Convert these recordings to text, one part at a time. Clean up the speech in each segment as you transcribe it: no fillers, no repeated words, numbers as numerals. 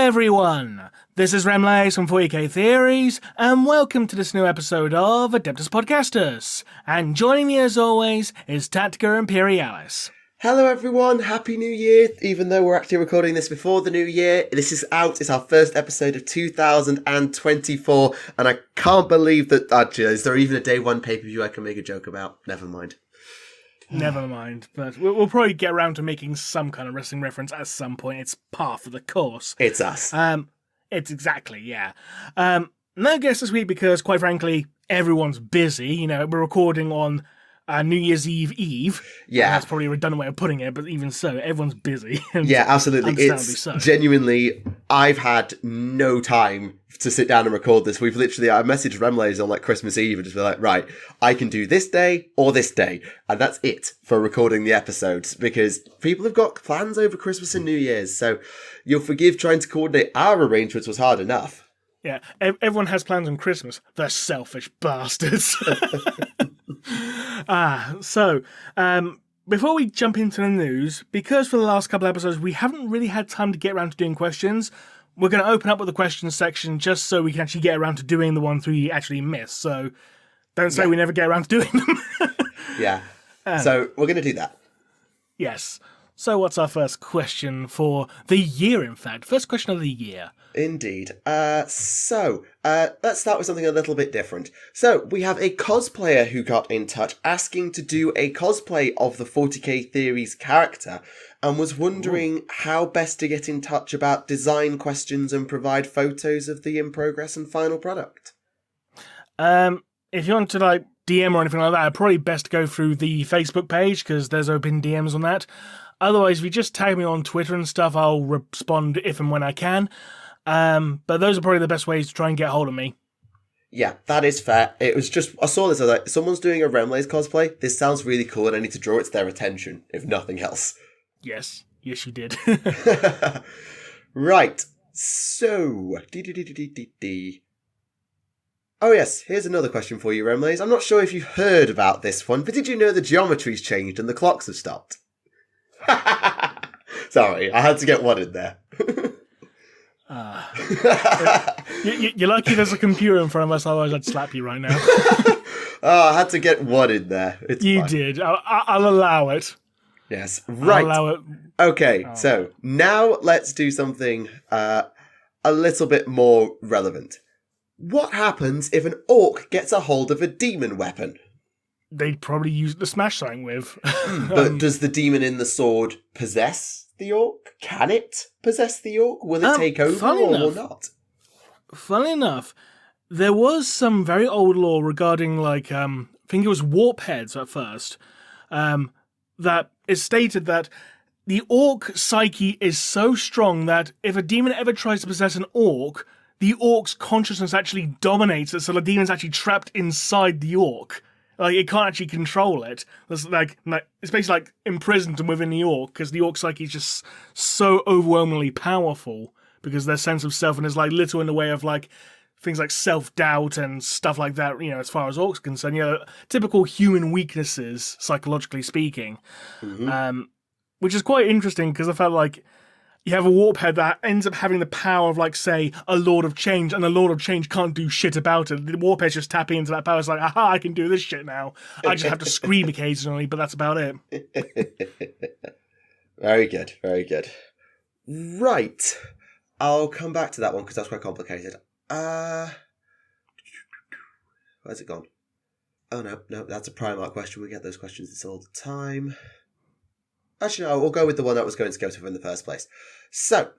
everyone! This is Remleiz from 40k Theories, and welcome to this new episode of Adeptus Podcastus. And joining me as always is Tactica Imperialis. Hello everyone, Happy New Year, even though we're actually recording this before the new year. This is out, it's our first episode of 2024, and I can't believe that, actually, is there even a day one pay-per-view I can make a joke about? Never mind. Never mind, but we'll probably get around to making some kind of wrestling reference at some point. It's part of the course. It's us. It's exactly, yeah. No guest this week because, quite frankly, everyone's busy. You know, we're recording on New Year's Eve. Yeah. That's probably a redundant way of putting it, but even so, everyone's busy. Yeah, absolutely. It's so. Genuinely, I've had no time to sit down and record this. I messaged Remleiz on Christmas Eve and just be like, right, I can do this day or this day. And that's it for recording the episodes because people have got plans over Christmas and New Year's. So you'll forgive trying to coordinate our arrangements was hard enough. Yeah, everyone has plans on Christmas. They're selfish bastards. Before we jump into the news, because for the last couple of episodes we haven't really had time to get around to doing questions, we're going to open up with the questions section just so we can actually get around to doing the ones we actually missed. So don't say we never get around to doing them. Yeah. So we're going to do that. Yes. So what's our first question for the year, in fact? First question of the year. Indeed. Let's start with something a little bit different. So, we have a cosplayer who got in touch asking to do a cosplay of the 40k Theories character and was wondering how best to get in touch about design questions and provide photos of the in-progress and final product. If you want to DM or anything like that, probably best to go through the Facebook page because there's open DMs on that. Otherwise, if you just tag me on Twitter and stuff, I'll respond if and when I can. But those are probably the best ways to try and get hold of me. Yeah, that is fair. It was just, I saw this, I was like, someone's doing a Remleiz cosplay. This sounds really cool and I need to draw it to their attention, if nothing else. Yes, you did. Right, so... Oh yes, here's another question for you, Remleiz. I'm not sure if you've heard about this one, but did you know the geometry's changed and the clocks have stopped? Sorry, I had to get one in there. You're lucky there's a computer in front of us, otherwise I'd slap you right now. I had to get one in there. You fine. did. I'll allow it. Yes, right. I'll allow it. Okay, so now let's do something a little bit more relevant. What happens if an orc gets a hold of a demon weapon? They'd probably use it to smash something with. But does the demon in the sword possess the orc? Can it possess the orc? Will it take over or not? Funnily enough, there was some very old law regarding, I think it was warp heads at first, that it stated that the orc psyche is so strong that if a demon ever tries to possess an orc, the orc's consciousness actually dominates it, so the demon's actually trapped inside the orc. It can't actually control it. It's basically imprisoned within the orc, because the orc psyche is just so overwhelmingly powerful, because their sense of self and is little in the way of things like self-doubt and stuff like that, as far as orcs are concerned, typical human weaknesses, psychologically speaking. Mm-hmm. Which is quite interesting, because I felt like you have a warp head that ends up having the power of, say, a Lord of Change, and the Lord of Change can't do shit about it. The warp head's just tapping into that power. It's aha, I can do this shit now. I just have to scream occasionally, but that's about it. Very good, very good. Right. I'll come back to that one, because that's quite complicated. Where's it gone? Oh, no, that's a Primark question. We get those questions all the time. Actually, no, we'll go with the one that was going to go to in the first place. So,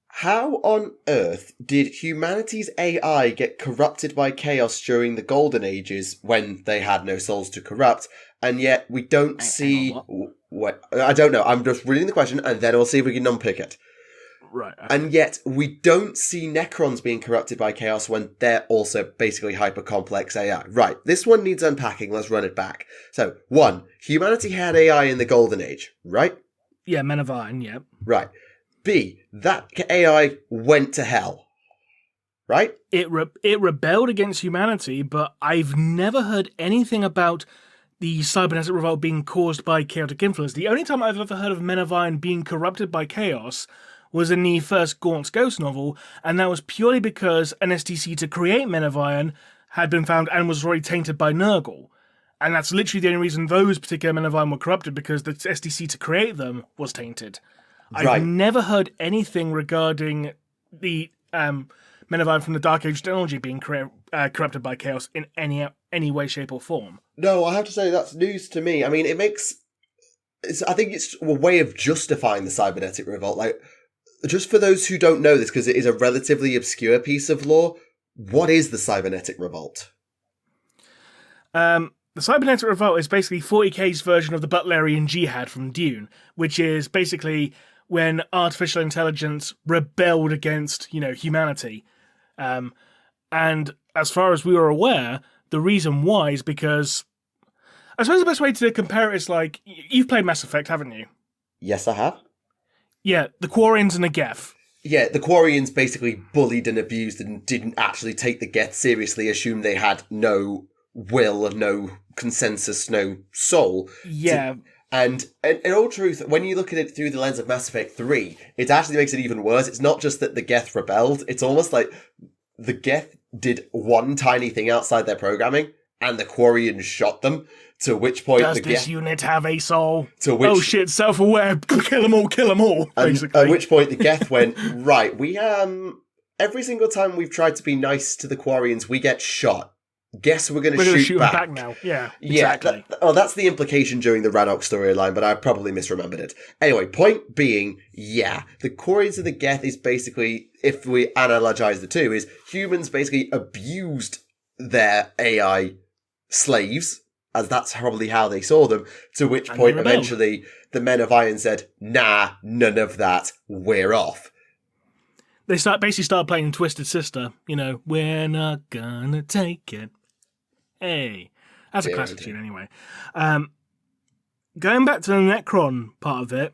how on earth did humanity's AI get corrupted by chaos during the Golden Ages when they had no souls to corrupt, and yet we don't see... I don't know, I'm just reading the question, and then we'll see if we can unpick it. Right. And yet we don't see Necrons being corrupted by chaos when they're also basically hyper-complex AI. Right, this one needs unpacking, let's run it back. So, 1, humanity had AI in the Golden Age, right? Yeah, Men of Iron, yeah. Right. B, that AI went to hell, right? It rebelled against humanity, but I've never heard anything about the cybernetic revolt being caused by chaotic influence. The only time I've ever heard of Men of Iron being corrupted by chaos was in the first Gaunt's Ghost novel, and that was purely because an STC to create Men of Iron had been found and was already tainted by Nurgle. And that's literally the only reason those particular Men of Iron were corrupted, because the STC to create them was tainted. Right. I've never heard anything regarding the Men of Iron from the Dark Age technology being corrupted by Chaos in any way, shape, or form. No, I have to say that's news to me. I mean, I think it's a way of justifying the cybernetic revolt. Like, just for those who don't know this, because it is a relatively obscure piece of lore, what is the cybernetic revolt? The cybernetic revolt is basically 40k's version of the Butlerian Jihad from Dune, which is basically when artificial intelligence rebelled against, humanity. And as far as we were aware, the reason why is because, I suppose the best way to compare it is like, you've played Mass Effect, haven't you? Yes, I have. Yeah, the Quarians and the Geth. Yeah, the Quarians basically bullied and abused and didn't actually take the Geth seriously, assumed they had no will, no consensus, no soul. Yeah. And in all truth, when you look at it through the lens of Mass Effect 3, it actually makes it even worse. It's not just that the Geth rebelled, it's almost like the Geth did one tiny thing outside their programming, and the Quarians shot them, to which point Does this unit have a soul? Oh shit, self-aware, kill them all, basically. At which point the Geth went, right, we, every single time we've tried to be nice to the Quarians, we get shot. Guess we're going to shoot back now. Yeah, exactly. Yeah, that's the implication during the Rannoch storyline, but I probably misremembered it. Anyway, point being, yeah, the Quarians and the Geth is basically, if we analogize the two, is humans basically abused their AI slaves, as that's probably how they saw them, to which point eventually the Men of Iron said, nah, none of that, we're off. They basically started playing Twisted Sister, we're not gonna take it. Hey, that's a classic tune anyway. Going back to the Necron part of it,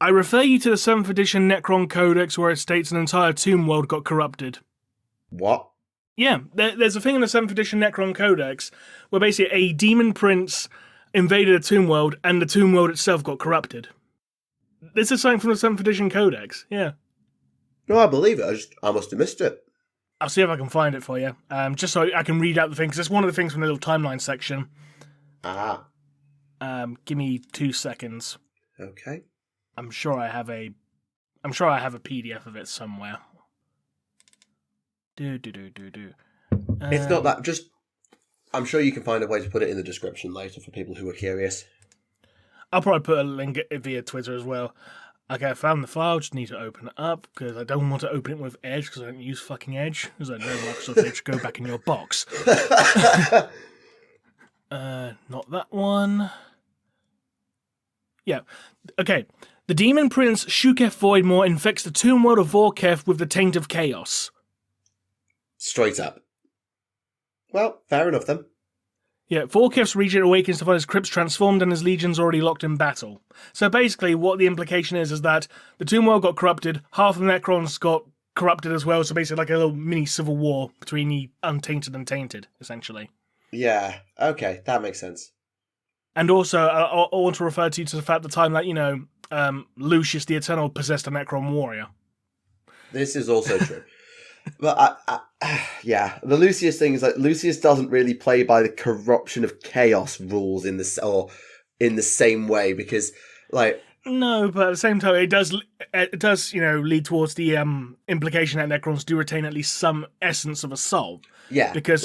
I refer you to the 7th edition Necron Codex where it states an entire tomb world got corrupted. What? Yeah, there's a thing in the 7th edition Necron Codex where basically a demon prince invaded a tomb world and the tomb world itself got corrupted. This is something from the 7th edition Codex, yeah. No, I believe it. I must have missed it. I'll see if I can find it for you, just so I can read out the thing, because it's one of the things from the little timeline section. Ah. Give me 2 seconds. Okay. I'm sure I have a PDF of it somewhere. It's not that. I'm sure you can find a way to put it in the description later for people who are curious. I'll probably put a link via Twitter as well. Okay, I found the file, just need to open it up, because I don't want to open it with Edge, because I don't use fucking Edge, because I know Microsoft Edge, go back in your box. Not that one. Yeah, okay. The demon prince Shuketh Voidmore infects the tomb world of Vorketh with the taint of chaos. Straight up. Well, fair enough then. Yeah, Vorketh's region awakens to find his crypts transformed and his legions already locked in battle. So basically, what the implication is that the tomb world got corrupted, half of the Necrons got corrupted as well, so basically like a little mini civil war between the untainted and tainted, essentially. Yeah, okay, that makes sense. And also, I want to refer to the fact the time that, Lucius the Eternal possessed a Necron warrior. This is also true. But yeah, the Lucius thing is like Lucius doesn't really play by the corruption of chaos rules in the same way, because like no, but at the same time it does lead towards the implication that Necrons do retain at least some essence of a soul. Yeah, because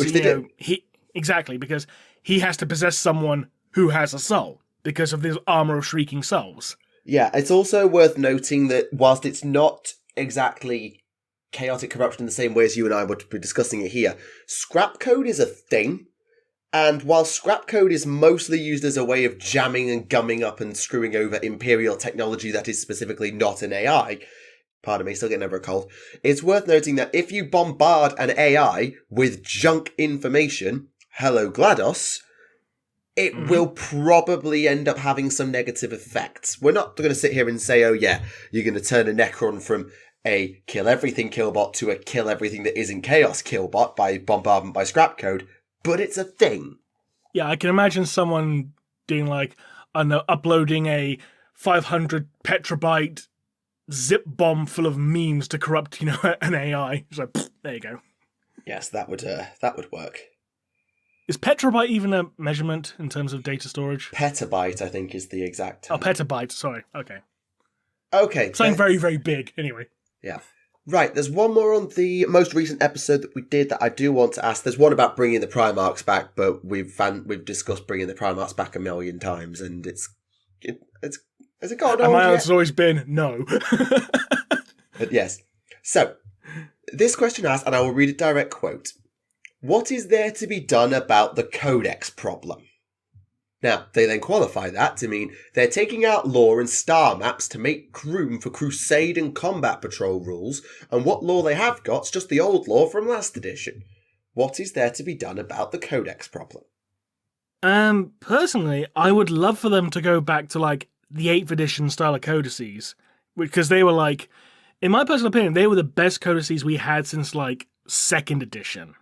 because he has to possess someone who has a soul because of this armor of shrieking souls. Yeah, it's also worth noting that whilst it's not exactly chaotic corruption in the same way as you and I would be discussing it here, scrap code is a thing, and while scrap code is mostly used as a way of jamming and gumming up and screwing over Imperial technology that is specifically not an AI, pardon me, still getting over a cold, it's worth noting that if you bombard an AI with junk information, hello GLaDOS, it will probably end up having some negative effects. We're not going to sit here and say, oh yeah, you're going to turn a Necron from a kill everything killbot to a kill everything that isn't chaos killbot by bombardment by scrap code, but it's a thing. Yeah, I can imagine someone doing uploading a 500 petabyte zip bomb full of memes to corrupt, an AI. It's like, there you go. Yes, that would work. Is petabyte even a measurement in terms of data storage? Petabyte, I think, is the exact term. Oh, petabyte. Sorry. Okay. Okay. Something very, very big. Anyway. Yeah. Right, there's one more on the most recent episode that we did that I do want to ask. There's one about bringing the Primarchs back, but we've discussed bringing the Primarchs back a million times, and has it got and my answer's always been no. But yes. So, this question asks, and I will read a direct quote, "What is there to be done about the Codex problem?" Now, they then qualify that to mean they're taking out lore and star maps to make room for Crusade and Combat Patrol rules, and what lore they have got's just the old lore from last edition. What is there to be done about the Codex problem? Personally, I would love for them to go back to, the 8th edition style of codices, because they were, in my personal opinion, they were the best codices we had since, 2nd edition.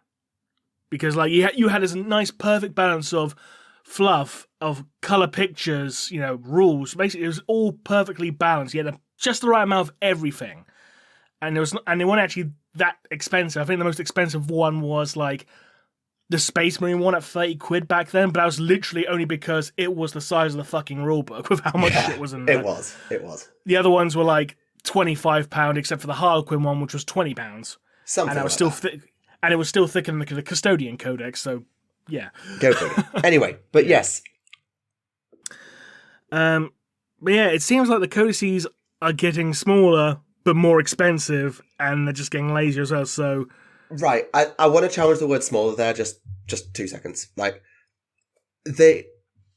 Because, you had this nice, perfect balance of fluff, of colour pictures, rules. Basically, it was all perfectly balanced. You had just the right amount of everything. And they weren't actually that expensive. I think the most expensive one was, the Space Marine one at 30 quid back then, but that was literally only because it was the size of the fucking rulebook with how much shit was in there. It was. The other ones were, £25, except for the Harlequin one, which was £20. Something and it was still thick. And it was still thicker than the Custodian Codex, so yeah. Go for it. Anyway, but yes. But yeah, it seems like the codices are getting smaller but more expensive, and they're just getting lazier as well. So, right, I want to challenge the word smaller there. Just 2 seconds. The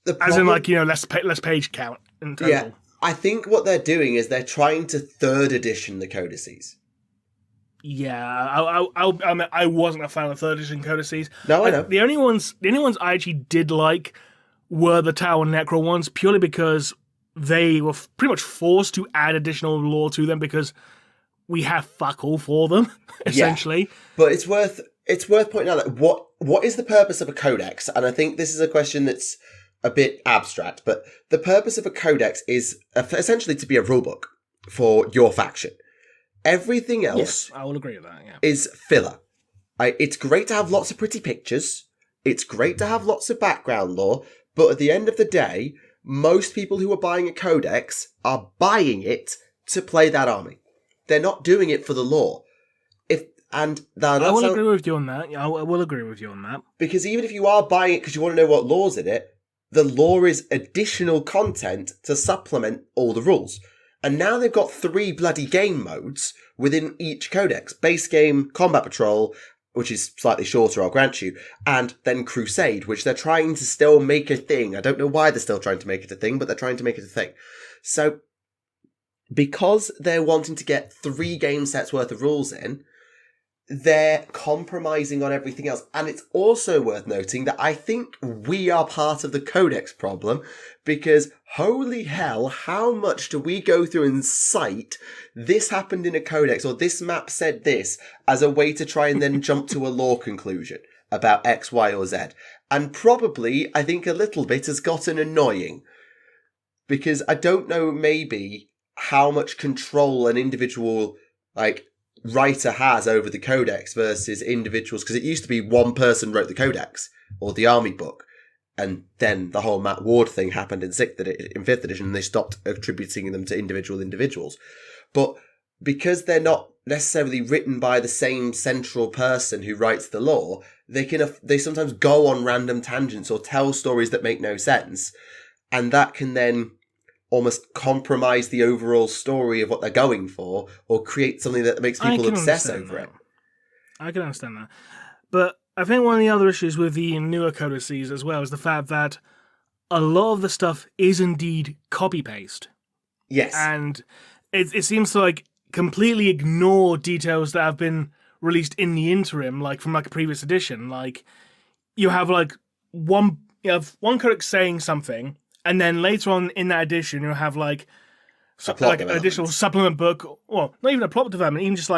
problem, as in less page count in total. Yeah, I think what they're doing is they're trying to 3rd edition the codices. Yeah, I wasn't a fan of 3rd edition codices. No, I know. The only ones I actually did like were the Tau and Necro ones, purely because they were pretty much forced to add additional lore to them because we have fuck all for them, essentially. Yeah, but it's worth pointing out that what is the purpose of a codex? And I think this is a question that's a bit abstract, but the purpose of a codex is essentially to be a rulebook for your faction. Everything else, yes, I will agree with that. Yeah, is filler. It's great to have lots of pretty pictures. It's great to have lots of background lore, but at the end of the day, most people who are buying a codex are buying it to play that army. They're not doing it for the lore. I will agree with you on that. Yeah, I will agree with you on that. Because even if you are buying it because you want to know what lore's in it, the lore is additional content to supplement all the rules. And now they've got 3 bloody game modes within each codex. Base game, Combat Patrol, which is slightly shorter, I'll grant you, and then Crusade, which they're trying to still make a thing. I don't know why they're still trying to make it a thing, but they're trying to make it a thing. So, because they're wanting to get 3 game sets worth of rules in, they're compromising on everything else. And it's also worth noting that I think we are part of the codex problem, because holy hell, how much do we go through and cite this happened in a codex or this map said this as a way to try and then jump to a lore conclusion about X, Y, or Z. And probably, I think a little bit has gotten annoying, because I don't know maybe how much control an individual writer has over the codex versus individuals, because it used to be one person wrote the codex or the army book, and then the whole Matt Ward thing happened in 5th edition, and they stopped attributing them to individuals. But because they're not necessarily written by the same central person who writes the lore, they sometimes go on random tangents or tell stories that make no sense, and that can then almost compromise the overall story of what they're going for, or create something that makes people obsess over it. I can understand that. But I think one of the other issues with the newer codices as well is the fact that a lot of the stuff is indeed copy-paste. Yes. And it seems to completely ignore details that have been released in the interim, from a previous edition. You have one codex saying something, and then later on in that edition, you'll have an additional supplement book. Well, not even a plot development, even just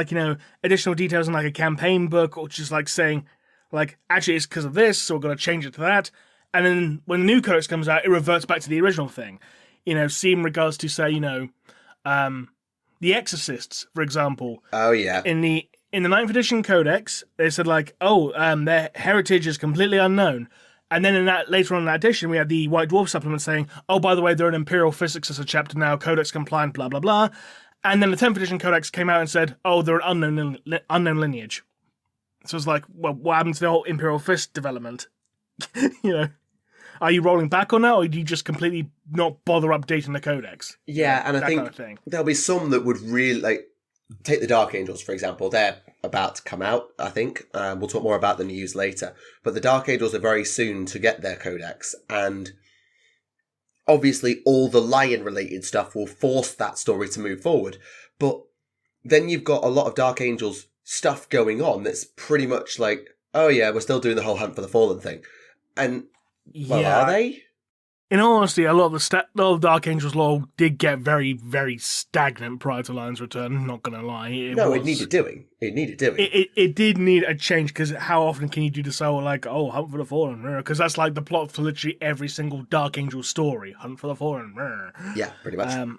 additional details in a campaign book, or just saying, actually it's because of this, so we're going to change it to that. And then when the new codex comes out, it reverts back to the original thing. See in regards to, say, the the Exorcists, for example. Oh, yeah. In the 9th edition codex, they said like, their heritage is completely unknown. And then later on in that edition, we had the White Dwarf supplement saying, oh, by the way, they're an Imperial Physics as a chapter now, codex compliant, blah, blah, blah. And then the 10th edition codex came out and said, oh, they're an unknown lineage. So it's like, well, what happened to the whole Imperial Fist development? Are you rolling back on that, or do you just completely not bother updating the codex? Yeah, and I think kind of thing. There'll be some that would really, take the Dark Angels, for example. They're about to come out, I think. We'll talk more about the news later. But the Dark Angels are very soon to get their codex, and obviously all the Lion-related stuff will force that story to move forward. But then you've got a lot of Dark Angels stuff going on that's pretty much like, oh yeah, we're still doing the whole Hunt for the Fallen thing. And, are they? In all honesty, a lot of Dark Angels lore did get very, very stagnant prior to Lion's Return, not going to lie. It needed doing. It did need a change, because how often can you do this whole, Hunt for the Fallen? Because that's like the plot for literally every single Dark Angel story. Hunt for the Fallen. Yeah, pretty much.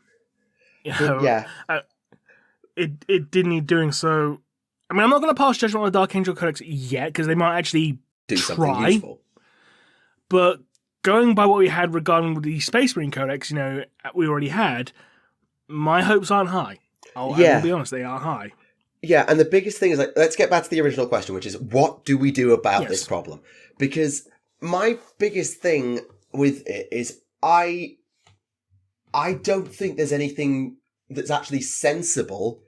It did need doing so. I mean, I'm not going to pass judgment on the Dark Angel Codex yet, because they might actually do something useful. But going by what we had regarding the Space Marine Codex, we already had, my hopes aren't high. I will be honest, they are high. Yeah, and the biggest thing is, let's get back to the original question, which is, what do we do about this problem? Because my biggest thing with it is, I don't think there's anything that's actually sensible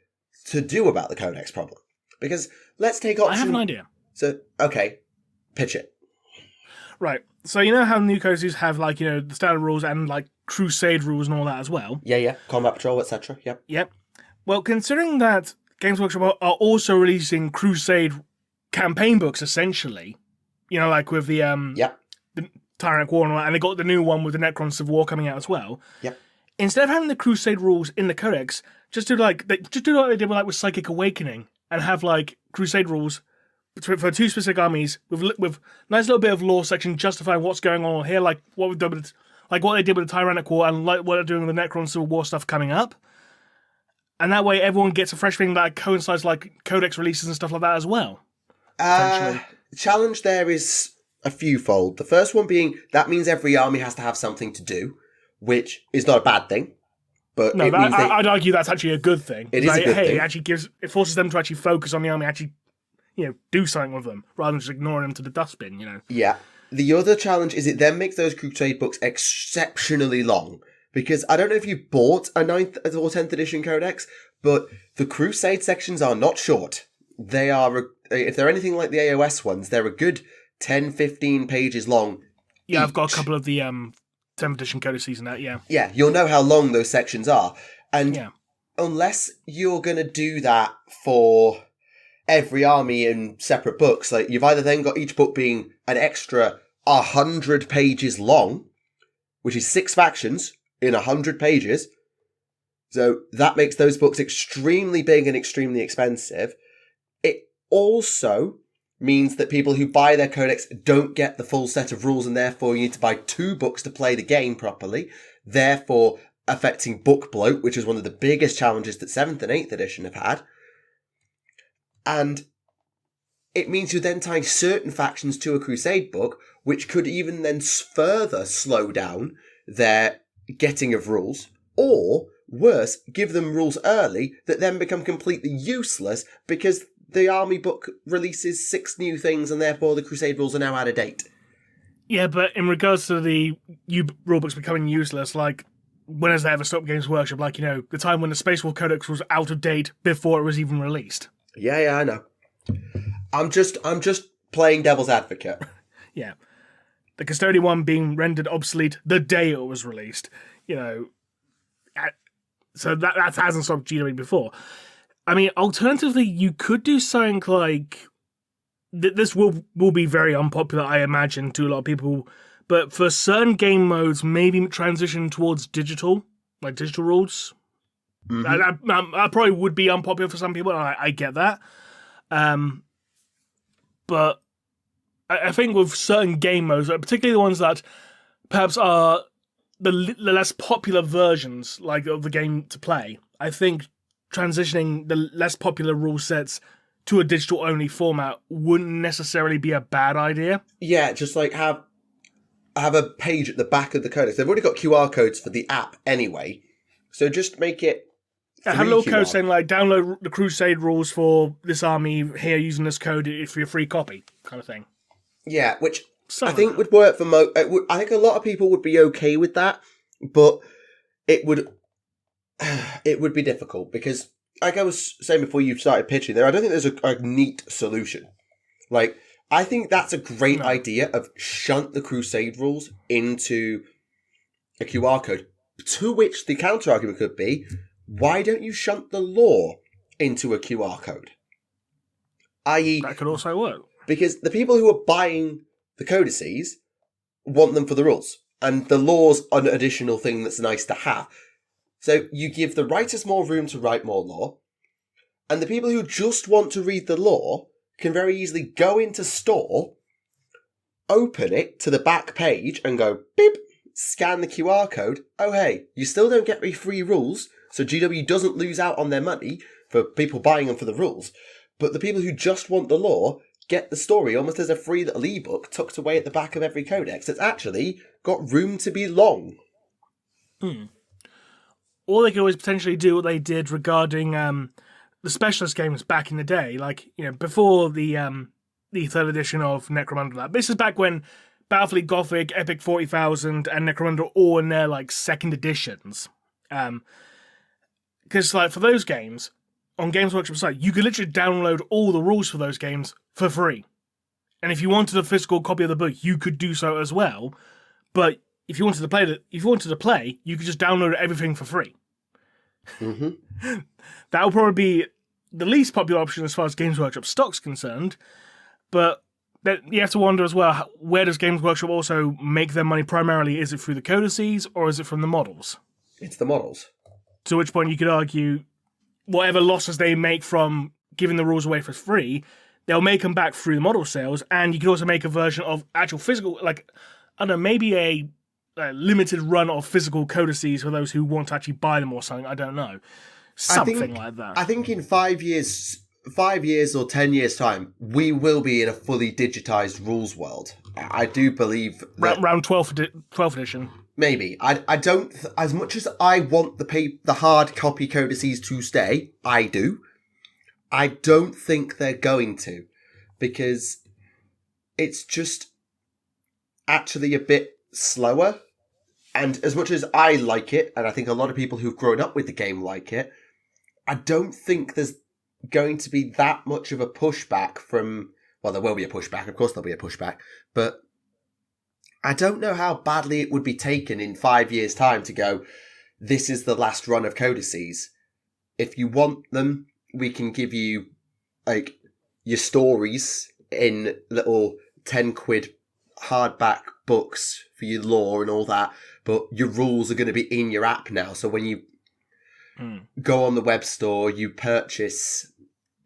to do about the Codex problem. Because let's take option... I have an idea. So, okay, pitch it. Right. So you know how new codexes have the standard rules and crusade rules and all that as well? Yeah. Combat patrol, etc. Yep. Well, considering that Games Workshop are also releasing crusade campaign books, essentially, with the the Tyrant War and all that, and they got the new one with the Necron Civil War coming out as well. Yep. Instead of having the crusade rules in the codex, just do what they did with Psychic Awakening, and have crusade rules for two specific armies with nice little bit of lore section justifying what's going on here, what we've done with what they did with the Tyrannic War, and what they're doing with the Necron Civil War stuff coming up. And that way everyone gets a fresh thing that coincides codex releases and stuff like that as well. Challenge there is a fewfold. The first one being, that means every army has to have something to do, which is not a bad thing. But I'd argue that's actually a good thing. It is a good thing. It actually forces them to actually focus on the army, actually do something with them, rather than just ignoring them to the dustbin, Yeah. The other challenge is it then makes those crusade books exceptionally long. Because I don't know if you bought a 9th or 10th edition codex, but the crusade sections are not short. They are, if they're anything like the AOS ones, they're a good 10, 15 pages long. Yeah, each. I've got a couple of the 10th edition codices and that, yeah. Yeah, you'll know how long those sections are. And unless you're going to do that for every army in separate books, you've either then got each book being an extra 100 pages long, which is 6 factions in 100 pages. So that makes those books extremely big and extremely expensive. It also means that people who buy their codex don't get the full set of rules, and therefore you need to buy 2 books to play the game properly, therefore affecting book bloat, which is one of the biggest challenges that 7th and 8th edition have had. And it means you're then tying certain factions to a crusade book, which could even then further slow down their getting of rules, or worse, give them rules early that then become completely useless because the army book releases 6 new things and therefore the crusade rules are now out of date. Yeah, but in regards to the rulebooks becoming useless, when has that ever stopped Games Workshop? The time when the Space Wolf Codex was out of date before it was even released. Yeah, I know. I'm just playing devil's advocate. Yeah. The Custodian one being rendered obsolete the day it was released. So that hasn't stopped GW before. I mean, alternatively, you could do something this will be very unpopular, I imagine, to a lot of people, but for certain game modes, maybe transition towards digital rules. Mm-hmm. That probably would be unpopular for some people, I get that. But I think with certain game modes, particularly the ones that perhaps are the less popular versions of the game to play, I think transitioning the less popular rule sets to a digital-only format wouldn't necessarily be a bad idea. Yeah, just like have a page at the back of the codex. They've already got QR codes for the app anyway, so just make it. Have a little code saying like, download the Crusade rules for this army here using this code for your free copy, kind of thing. Yeah, which I think would work for I think a lot of people would be okay with that, but it would be difficult because, like I was saying before you started pitching there, I don't think there's a neat solution. Like, I think that's a great idea of shunt the Crusade rules into a QR code, to which the counter argument could be, why don't you shunt the lore into a QR code? I.e. that could also work. Because the people who are buying the codices want them for the rules, and the lore's an additional thing that's nice to have. So you give the writers more room to write more lore, and the people who just want to read the lore can very easily go into store, open it to the back page and go, beep, scan the QR code. Oh, hey, you still don't get any free rules, so GW doesn't lose out on their money for people buying them for the rules. But the people who just want the lore get the story almost as a free little ebook tucked away at the back of every codex. It's actually got room to be long. Or they could always potentially do what they did regarding the specialist games back in the day, like, you know, before the third edition of Necromunda. This is back when Battlefleet Gothic, Epic 40,000, and Necromunda are all in their like second editions. Because like for those games on Games Workshop site, you could literally download all the rules for those games for free, and if you wanted a physical copy of the book, you could do so as well. But if you wanted to play, you could just download everything for free. Mm-hmm. That will probably be the least popular option as far as Games Workshop stock's concerned, but you have to wonder as well, where does Games Workshop also make their money primarily? Is it through the codices, or is it from the models? It's the models. To which point you could argue, whatever losses they make from giving the rules away for free, they'll make them back through the model sales, and you could also make a version of actual physical, like, I don't know, maybe a limited run of physical codices for those who want to actually buy them or something, I don't know. Something like that. I think in 5 years or 10 years' time, we will be in a fully digitized rules world. I do believe that... Round 12th edition. Maybe. I don't... As much as I want the hard copy codices to stay, I do. I don't think they're going to. Because it's just actually a bit slower. And as much as I like it, and I think a lot of people who've grown up with the game like it, I don't think there's going to be that much of a pushback from... Well, there will be a pushback. Of course there'll be a pushback. But I don't know how badly it would be taken in 5 years' time to go, this is the last run of codices. If you want them, we can give you, like, your stories in little 10 quid hardback books for your lore and all that, but your rules are going to be in your app now. So when you go on the web store, you purchase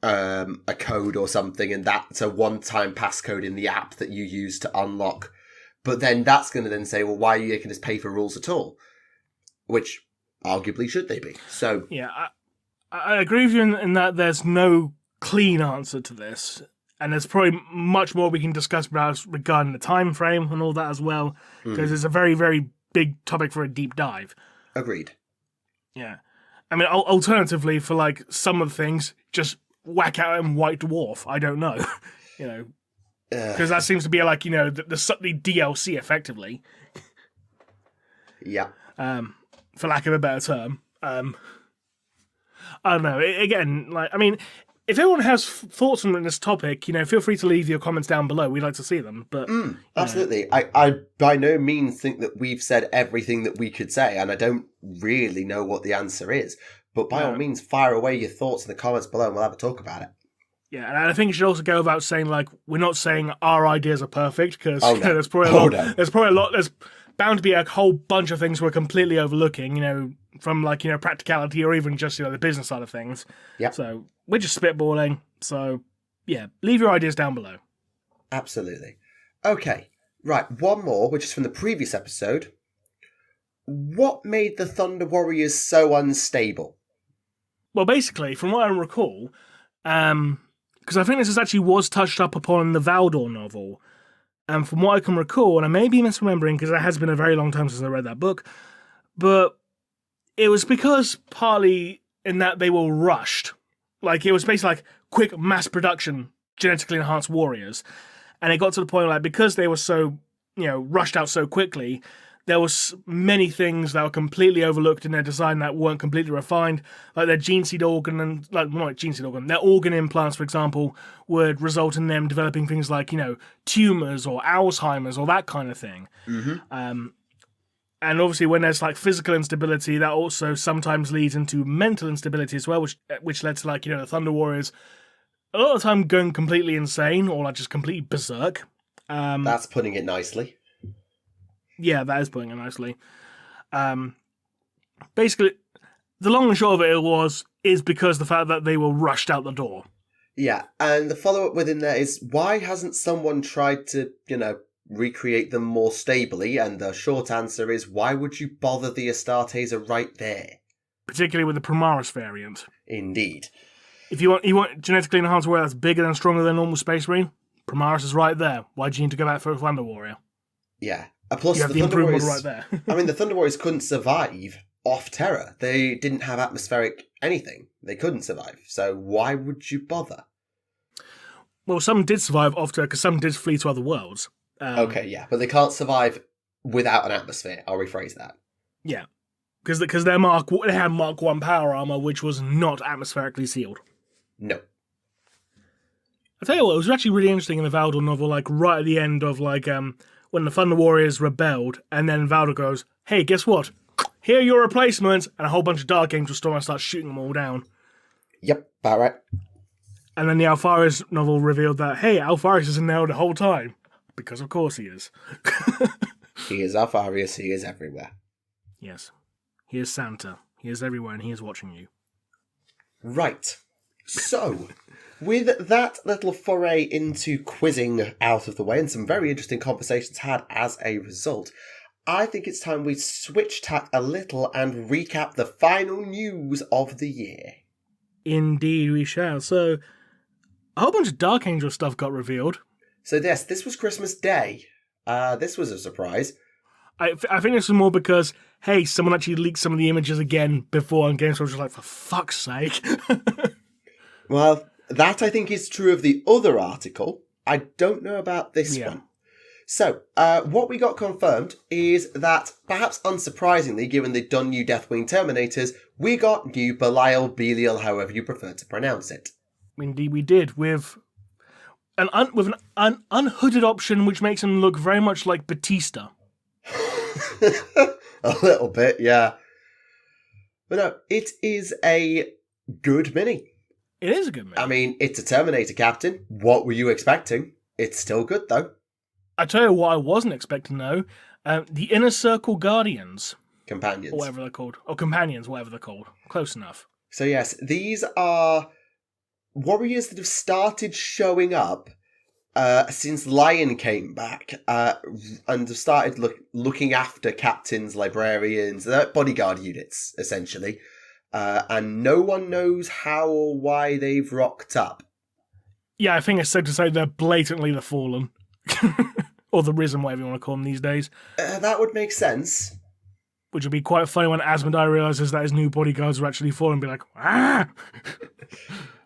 a code or something, and that's a one-time passcode in the app that you use to unlock. But then that's going to then say, well, why are you making us pay for rules at all? Which, arguably, should they be? So yeah, I agree with you in that there's no clean answer to this. And there's probably much more we can discuss about regarding the time frame and all that as well, because it's a very, very big topic for a deep dive. Agreed. Yeah. I mean, alternatively, for like some of the things, just whack out in White Dwarf. I don't know. You know, because that seems to be like, you know, the DLC effectively. Yeah. For lack of a better term. I don't know. Again, like, I mean, if anyone has thoughts on this topic, you know, feel free to leave your comments down below. We'd like to see them. But absolutely. I by no means think that we've said everything that we could say, and I don't really know what the answer is. But by all means, fire away your thoughts in the comments below, and we'll have a talk about it. Yeah, and I think you should also go about saying, like, we're not saying our ideas are perfect, because there's bound to be a whole bunch of things we're completely overlooking, you know, from, like, you know, practicality or even just, you know, the business side of things. Yeah. So we're just spitballing. So, yeah, leave your ideas down below. Absolutely. Okay, right, one more, which is from the previous episode. What made the Thunder Warriors so unstable? Well, basically, from what I recall, because I think this actually was touched up upon in the Valdor novel, and from what I can recall, and I may be misremembering because it has been a very long time since I read that book, but it was because partly in that they were rushed. Like, it was basically like quick mass production, genetically enhanced warriors. And it got to the point, like, because they were so, rushed out so quickly, there was many things that were completely overlooked in their design that weren't completely refined. Like their gene seed organ their organ implants, for example, would result in them developing things like, tumors or Alzheimer's or that kind of thing. Mm-hmm. And obviously, when there's like physical instability, that also sometimes leads into mental instability as well, which led to like the Thunder Warriors a lot of the time going completely insane or like just completely berserk. That's putting it nicely. Yeah, that is putting it nicely. Basically, the long and short of it is because the fact that they were rushed out the door. Yeah, and the follow-up within there is, why hasn't someone tried to, recreate them more stably? And the short answer is, why would you bother? The Astartes are right there. Particularly with the Primaris variant. Indeed. If you want genetically enhanced warrior that's bigger and stronger than normal Space Marine, Primaris is right there. Why do you need to go back for a Thunder Warrior? Yeah. Plus, you have the the Thunder Warriors, right there. I mean, the Thunder Warriors couldn't survive off Terra. They didn't have atmospheric anything. They couldn't survive. So why would you bother? Well, some did survive off Terra because some did flee to other worlds. Okay, yeah, but they can't survive without an atmosphere. I'll rephrase that. Yeah, because they had Mark 1 power armor, which was not atmospherically sealed. No. I tell you what, it was actually really interesting in the Valdor novel, like right at the end of like when the Thunder Warriors rebelled, and then Valdor goes, "Hey, guess what? Here are your replacements," and a whole bunch of Dark Angels storm and start shooting them all down. Yep, about right. And then the Alfaris novel revealed that, hey, Alfaris is in there the whole time. Because of course he is. He is Alfarius, he is everywhere. Yes. He is Santa. He is everywhere and he is watching you. Right. So, with that little foray into quizzing out of the way and some very interesting conversations had as a result, I think it's time we switch tack a little and recap the final news of the year. Indeed we shall. So, a whole bunch of Dark Angel stuff got revealed. So yes, this was Christmas Day. This was a surprise. I think this was more because, hey, someone actually leaked some of the images again before, and Games was just like, for fuck's sake. Well, that I think is true of the other article. I don't know about this one. So, what we got confirmed is that, perhaps unsurprisingly, given they'd done new Deathwing Terminators, we got new Belial, however you prefer to pronounce it. Indeed we did, with an unhooded option which makes him look very much like Batista. A little bit, yeah. But no, it is a good mini. It is a good mini. I mean, it's a Terminator captain. What were you expecting? It's still good, though. I tell you what I wasn't expecting, though. The Inner Circle Guardians. Companions. Or whatever they're called. Or Companions, whatever they're called. Close enough. So yes, these are warriors that have started showing up since Lion came back and have started looking after captains, librarians, bodyguard units, essentially. And no one knows how or why they've rocked up. Yeah, I think it's safe to say they're blatantly the Fallen. Or the Risen, whatever you want to call them these days. That would make sense. Which would be quite funny when Asmodai realises that his new bodyguards are actually Fallen and be like, ah!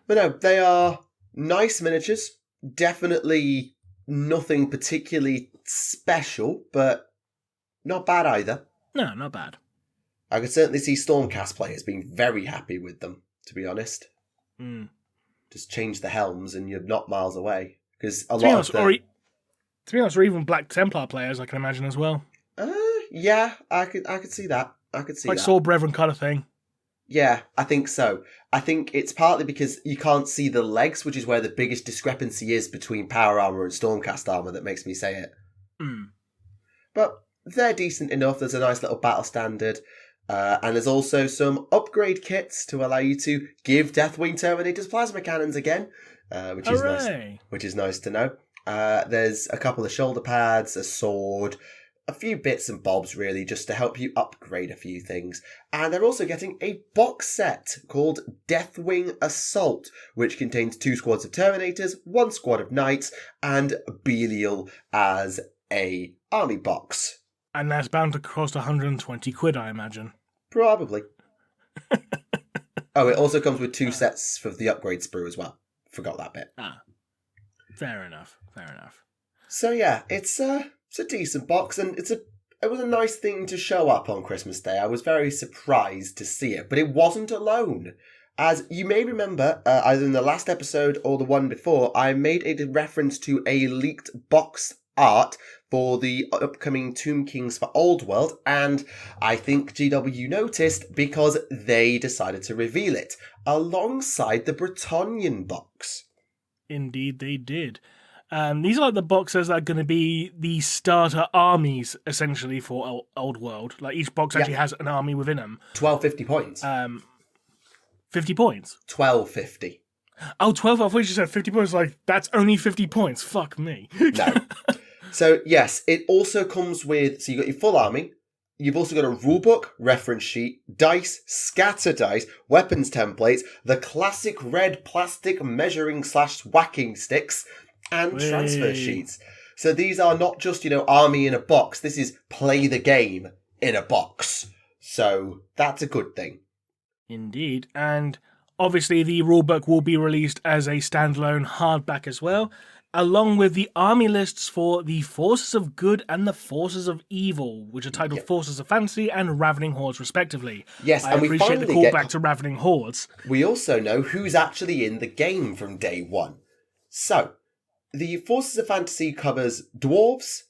But no, they are nice miniatures. Definitely nothing particularly special, but not bad either. No, not bad. I could certainly see Stormcast players being very happy with them, to be honest. Just change the helms and you're not miles away. Because a lot of them... To be honest, or even Black Templar players, I can imagine as well. Yeah, I could see that. Like Sword Brethren kind of thing. Yeah, I think so. I think it's partly because you can't see the legs, which is where the biggest discrepancy is between power armor and Stormcast armor that makes me say it. But they're decent enough. There's a nice little battle standard. And there's also some upgrade kits to allow you to give Deathwing Terminators plasma cannons again, which is nice to know. There's a couple of shoulder pads, a sword, a few bits and bobs, really, just to help you upgrade a few things. And they're also getting a box set called Deathwing Assault, which contains 2 squads of Terminators, 1 squad of Knights, and Belial as a army box. And that's bound to cost 120 quid, I imagine. Probably. Oh, it also comes with 2 sets for the upgrade sprue as well. Forgot that bit. Fair enough. So yeah, it's a decent box, and it was a nice thing to show up on Christmas Day. I was very surprised to see it, but it wasn't alone. As you may remember, either in the last episode or the one before, I made a reference to a leaked box art for the upcoming Tomb Kings for Old World, and I think GW noticed because they decided to reveal it alongside the Bretonnian box. Indeed, they did. These are like the boxes that are going to be the starter armies, essentially, for Old World. Like, each box actually has an army within them. 1250 points. 50 points? 1250. Oh, 12. I thought you said 50 points. Like, that's only 50 points. Fuck me. No. So, yes, it also comes with... So, you've got your full army. You've also got a rulebook, reference sheet, dice, scatter dice, weapons templates, the classic red plastic measuring/whacking sticks, and transfer sheets. So these are not just, army in a box. This is play the game in a box. So that's a good thing. Indeed. And obviously the rulebook will be released as a standalone hardback as well, along with the army lists for the Forces of Good and the Forces of Evil, which are titled Forces of Fantasy and Ravening Hordes, respectively. Yes, I and we appreciate finally the callback to Ravening Hordes. We also know who's actually in the game from day one. So, the Forces of Fantasy covers Dwarves,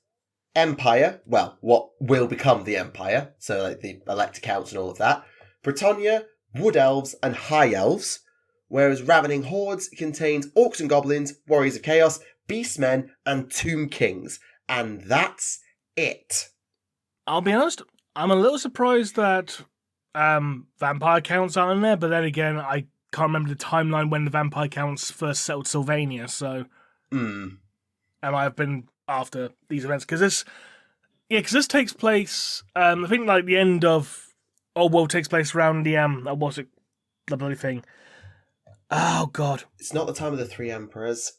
Empire, well, what will become the Empire, so like the Elector Counts and all of that, Britannia, Wood Elves, and High Elves, whereas Ravening Hordes contains Orcs and Goblins, Warriors of Chaos, Beastmen, and Tomb Kings. And that's it. I'll be honest, I'm a little surprised that Vampire Counts aren't in there, but then again, I can't remember the timeline when the Vampire Counts first settled Sylvania, so... It might have been after these events, because this takes place, I think like the end of Old World takes place around the, what's it, the bloody thing? Oh, God. It's not the time of the 3 Emperors.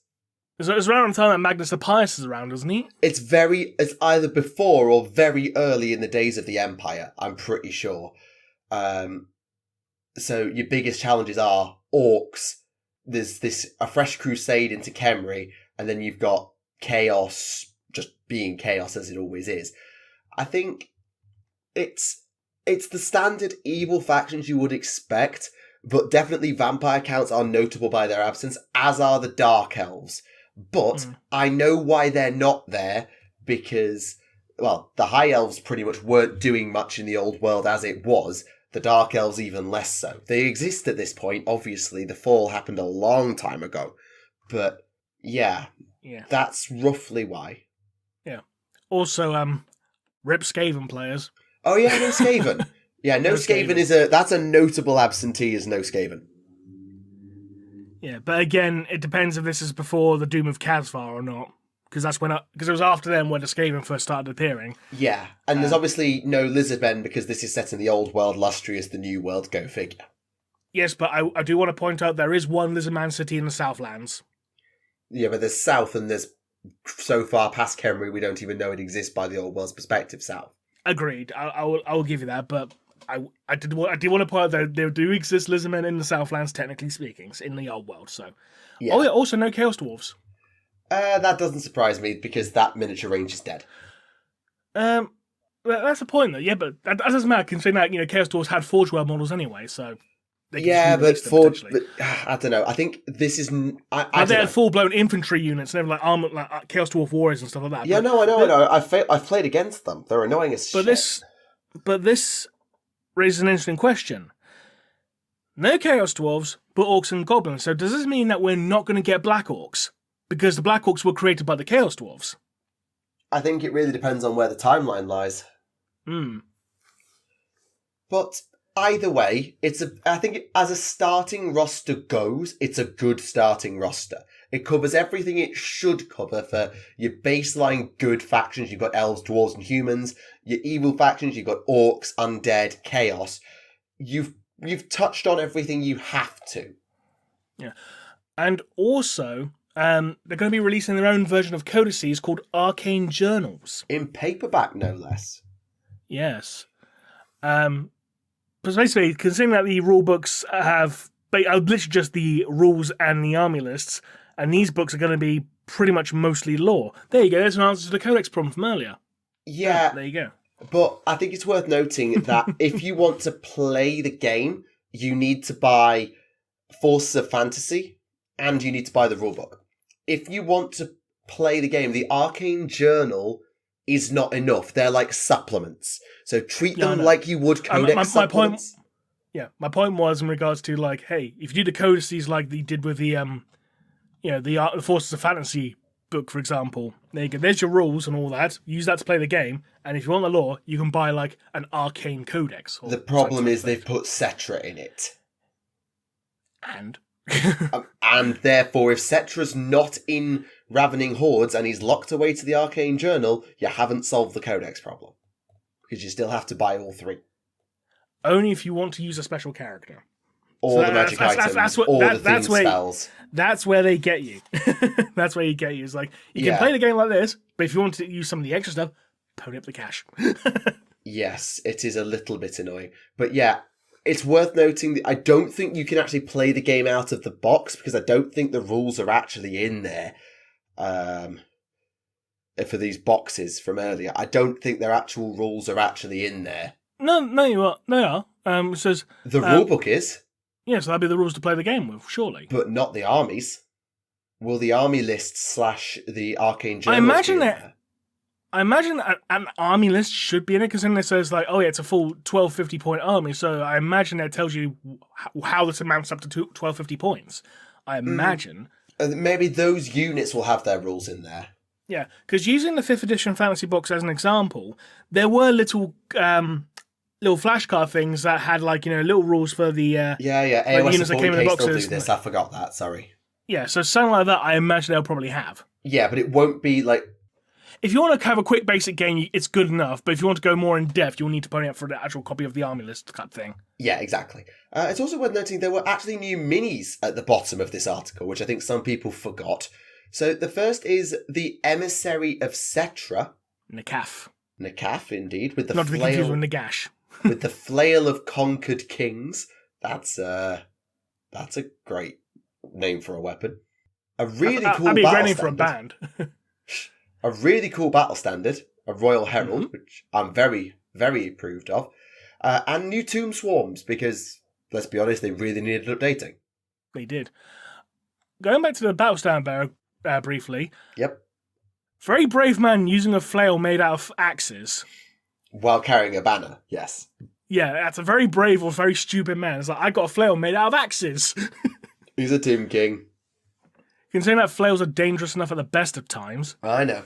It's around the time that Magnus the Pious is around, isn't he? It's either before or very early in the days of the Empire, I'm pretty sure. So your biggest challenges are Orcs, there's a fresh crusade into Khemri, and then you've got Chaos just being Chaos as it always is. I think it's the standard evil factions you would expect, but definitely Vampire Counts are notable by their absence, as are the Dark Elves. But I know why they're not there, because, well, the High Elves pretty much weren't doing much in the Old World as it was. The Dark Elves even less so. They exist at this point, obviously. The fall happened a long time ago. But, yeah. That's roughly why. Yeah. Also, rip Skaven players. Oh, yeah, no Skaven. Yeah, no Skaven that's a notable absentee, is no Skaven. Yeah, but again, it depends if this is before the Doom of Khazvar or not. Because it was after them when the Skaven first started appearing. Yeah, and there's obviously no Lizardmen because this is set in the Old World, Lustrious, the New World, go figure. Yes, but I do want to point out there is one Lizardman city in the Southlands. Yeah, but there's South, and there's so far past Khemri, we don't even know it exists by the Old World's perspective, South. Agreed. I will give you that, but I did want to point out that there do exist Lizardmen in the Southlands, technically speaking, in the Old World. So, yeah. Oh yeah, also no Chaos Dwarves. That doesn't surprise me because that miniature range is dead. That's the point though. Yeah, but that doesn't matter considering that Chaos Dwarves had Forge World models anyway, so. Yeah, but I don't know. I think this is. They had full-blown infantry units and everything, like armor, like Chaos Dwarf warriors and stuff like that. Yeah, I know. I've played against them. They're annoying as shit. But this raises an interesting question. No Chaos Dwarves, but Orcs and Goblins. So does this mean that we're not going to get Black Orcs? Because the Black Orcs were created by the Chaos Dwarves. I think it really depends on where the timeline lies. But either way, I think as a starting roster goes, it's a good starting roster. It covers everything it should cover for your baseline good factions. You've got elves, dwarves, and humans. Your evil factions, you've got orcs, undead, chaos. You've touched on everything you have to. Yeah. And also, they're going to be releasing their own version of codices called Arcane Journals. In paperback, no less. Yes. Because basically, considering that the rule books have literally just the rules and the army lists, and these books are going to be pretty much mostly lore. There you go, there's an answer to the codex problem from earlier. Yeah. There you go. But I think it's worth noting that if you want to play the game, you need to buy Forces of Fantasy, and you need to buy the rulebook. If you want to play the game, the Arcane Journal is not enough. They're like supplements. So treat them like you would codex supplements. My point was in regards to, like, hey, if you do the codices like they did with the the Forces of Fantasy book, for example, there you go. There's your rules and all that. Use that to play the game. And if you want the lore, you can buy like an Arcane Codex. The problem is they've put Cetra in it. And? And therefore, if Cetra's not in Ravening Hordes and he's locked away to the Arcane Journal, you haven't solved the Codex problem. Because you still have to buy all three. Only if you want to use a special character. Or the magic items, or the themed spells. That's where they get you. That's where you get you. It's like, you can play the game like this, but if you want to use some of the extra stuff, pony up the cash. Yes, it is a little bit annoying. But yeah, it's worth noting that I don't think you can actually play the game out of the box, because I don't think the rules are actually in there for these boxes from earlier. I don't think their actual rules are actually in there. No, you are. They are. It says the rulebook is. Yeah, so that'd be the rules to play the game with, surely. But not the armies. Will the army lists / the Arcane Journals I imagine an army list should be in it, because then it says, like, oh yeah, it's a full 1250 point army, so I imagine it tells you how this amounts up to 1250 points. I imagine. Maybe those units will have their rules in there. Yeah, because using the 5th edition fantasy box as an example, there were little flashcard things that had, like, little rules for the AOS units that came in the boxes. They'll do this. I forgot that. Sorry. Yeah, so something like that, I imagine they'll probably have. Yeah, but it won't be like. If you want to have a quick basic game, it's good enough. But if you want to go more in depth, you'll need to pony up for the actual copy of the army list type thing. Yeah, exactly. It's also worth noting there were actually new minis at the bottom of this article, which I think some people forgot. So the first is the Emissary of Cetra. Nakaf. Nakaf, indeed, with the not to be confused with Nagash. With the Flail of Conquered Kings. That's a great name for a weapon. A really cool that'd be a great name standard. for a band. A really cool battle standard, a Royal Herald, which I'm very, very approved of. And new Tomb Swarms, because, let's be honest, they really needed updating. They did. Going back to the battle stand bearer briefly. Yep. Very brave man using a flail made out of axes. While carrying a banner, yes. Yeah, that's a very brave or very stupid man. It's like, I got a flail made out of axes. He's a Tomb King. Considering that flails are dangerous enough at the best of times. I know.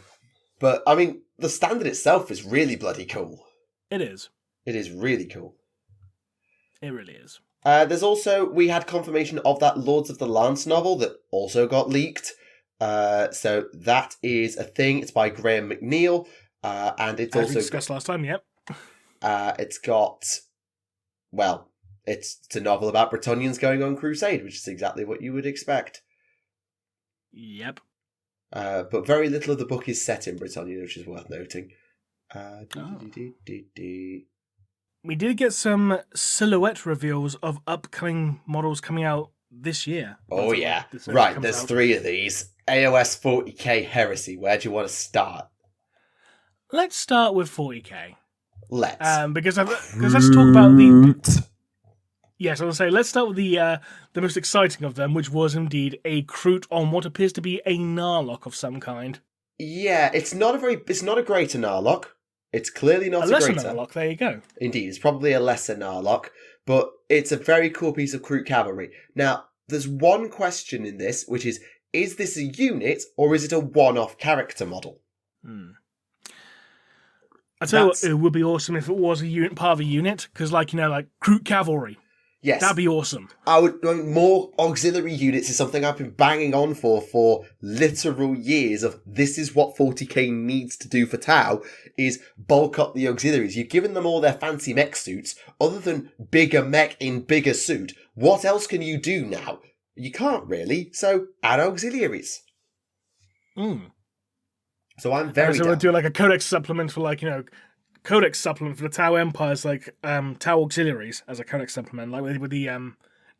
But, I mean, the standard itself is really bloody cool. It is. It is really cool. It really is. There's also, we had confirmation of that Lords of the Lance novel that also got leaked. So that is a thing. It's by Graham McNeil. And it's As also we discussed last time, yep. It's got, well, it's a novel about Bretonnians going on crusade, which is exactly what you would expect. Yep. But very little of the book is set in Britannia, which is worth noting. We did get some silhouette reveals of upcoming models coming out this year. Oh, yeah. Right, there's 3 of these. AOS 40k Heresy. Where do you want to start? Let's start with 40k. Let's. Because let's talk about the... Yes, I will say, let's start with the most exciting of them, which was indeed a Kroot on what appears to be a Narlock of some kind. Yeah, it's not a great Narlock. It's clearly not a lesser greater Narlock, there you go. Indeed, it's probably a lesser Narlock, but it's a very cool piece of Kroot cavalry. Now, there's one question in this, which is this a unit, or is it a one-off character model? I tell you what, it would be awesome if it was a unit, part of a unit, because, like Kroot cavalry. Yes. That'd be awesome. More auxiliary units is something I've been banging on for literal years of this is what 40k needs to do for Tau, is bulk up the auxiliaries. You've given them all their fancy mech suits. Other than bigger mech in bigger suit, what else can you do now? You can't really, so add auxiliaries. So I'm very So we'll do like a codex supplement for codex supplement for the Tau Empires, like Tau Auxiliaries as a codex supplement, like with the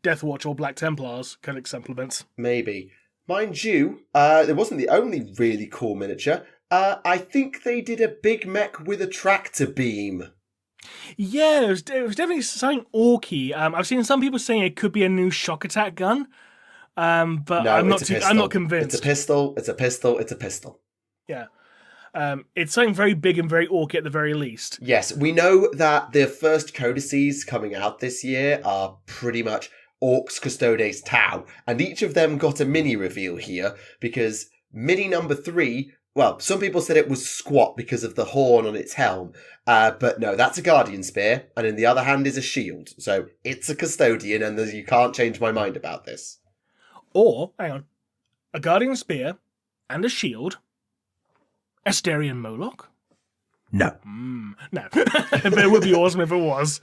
Death Watch or Black Templars codex supplements. Maybe. Mind you, it wasn't the only really cool miniature. I think they did a big mech with a tractor beam. Yeah, it was definitely something orky. I've seen some people saying it could be a new shock attack gun, but No, I'm not convinced. It's a pistol. Yeah. It's something very big and very orky at the very least. Yes, we know that the first codices coming out this year are pretty much Orcs, Custodes, Tau, and each of them got a mini reveal here, because mini number 3, well, some people said it was squat because of the horn on its helm, but no, that's a Guardian Spear, and in the other hand is a shield, so it's a Custodian, and you can't change my mind about this. Or, hang on, a Guardian Spear and a shield... Asterian Moloch? No. No. But it would be awesome if it was.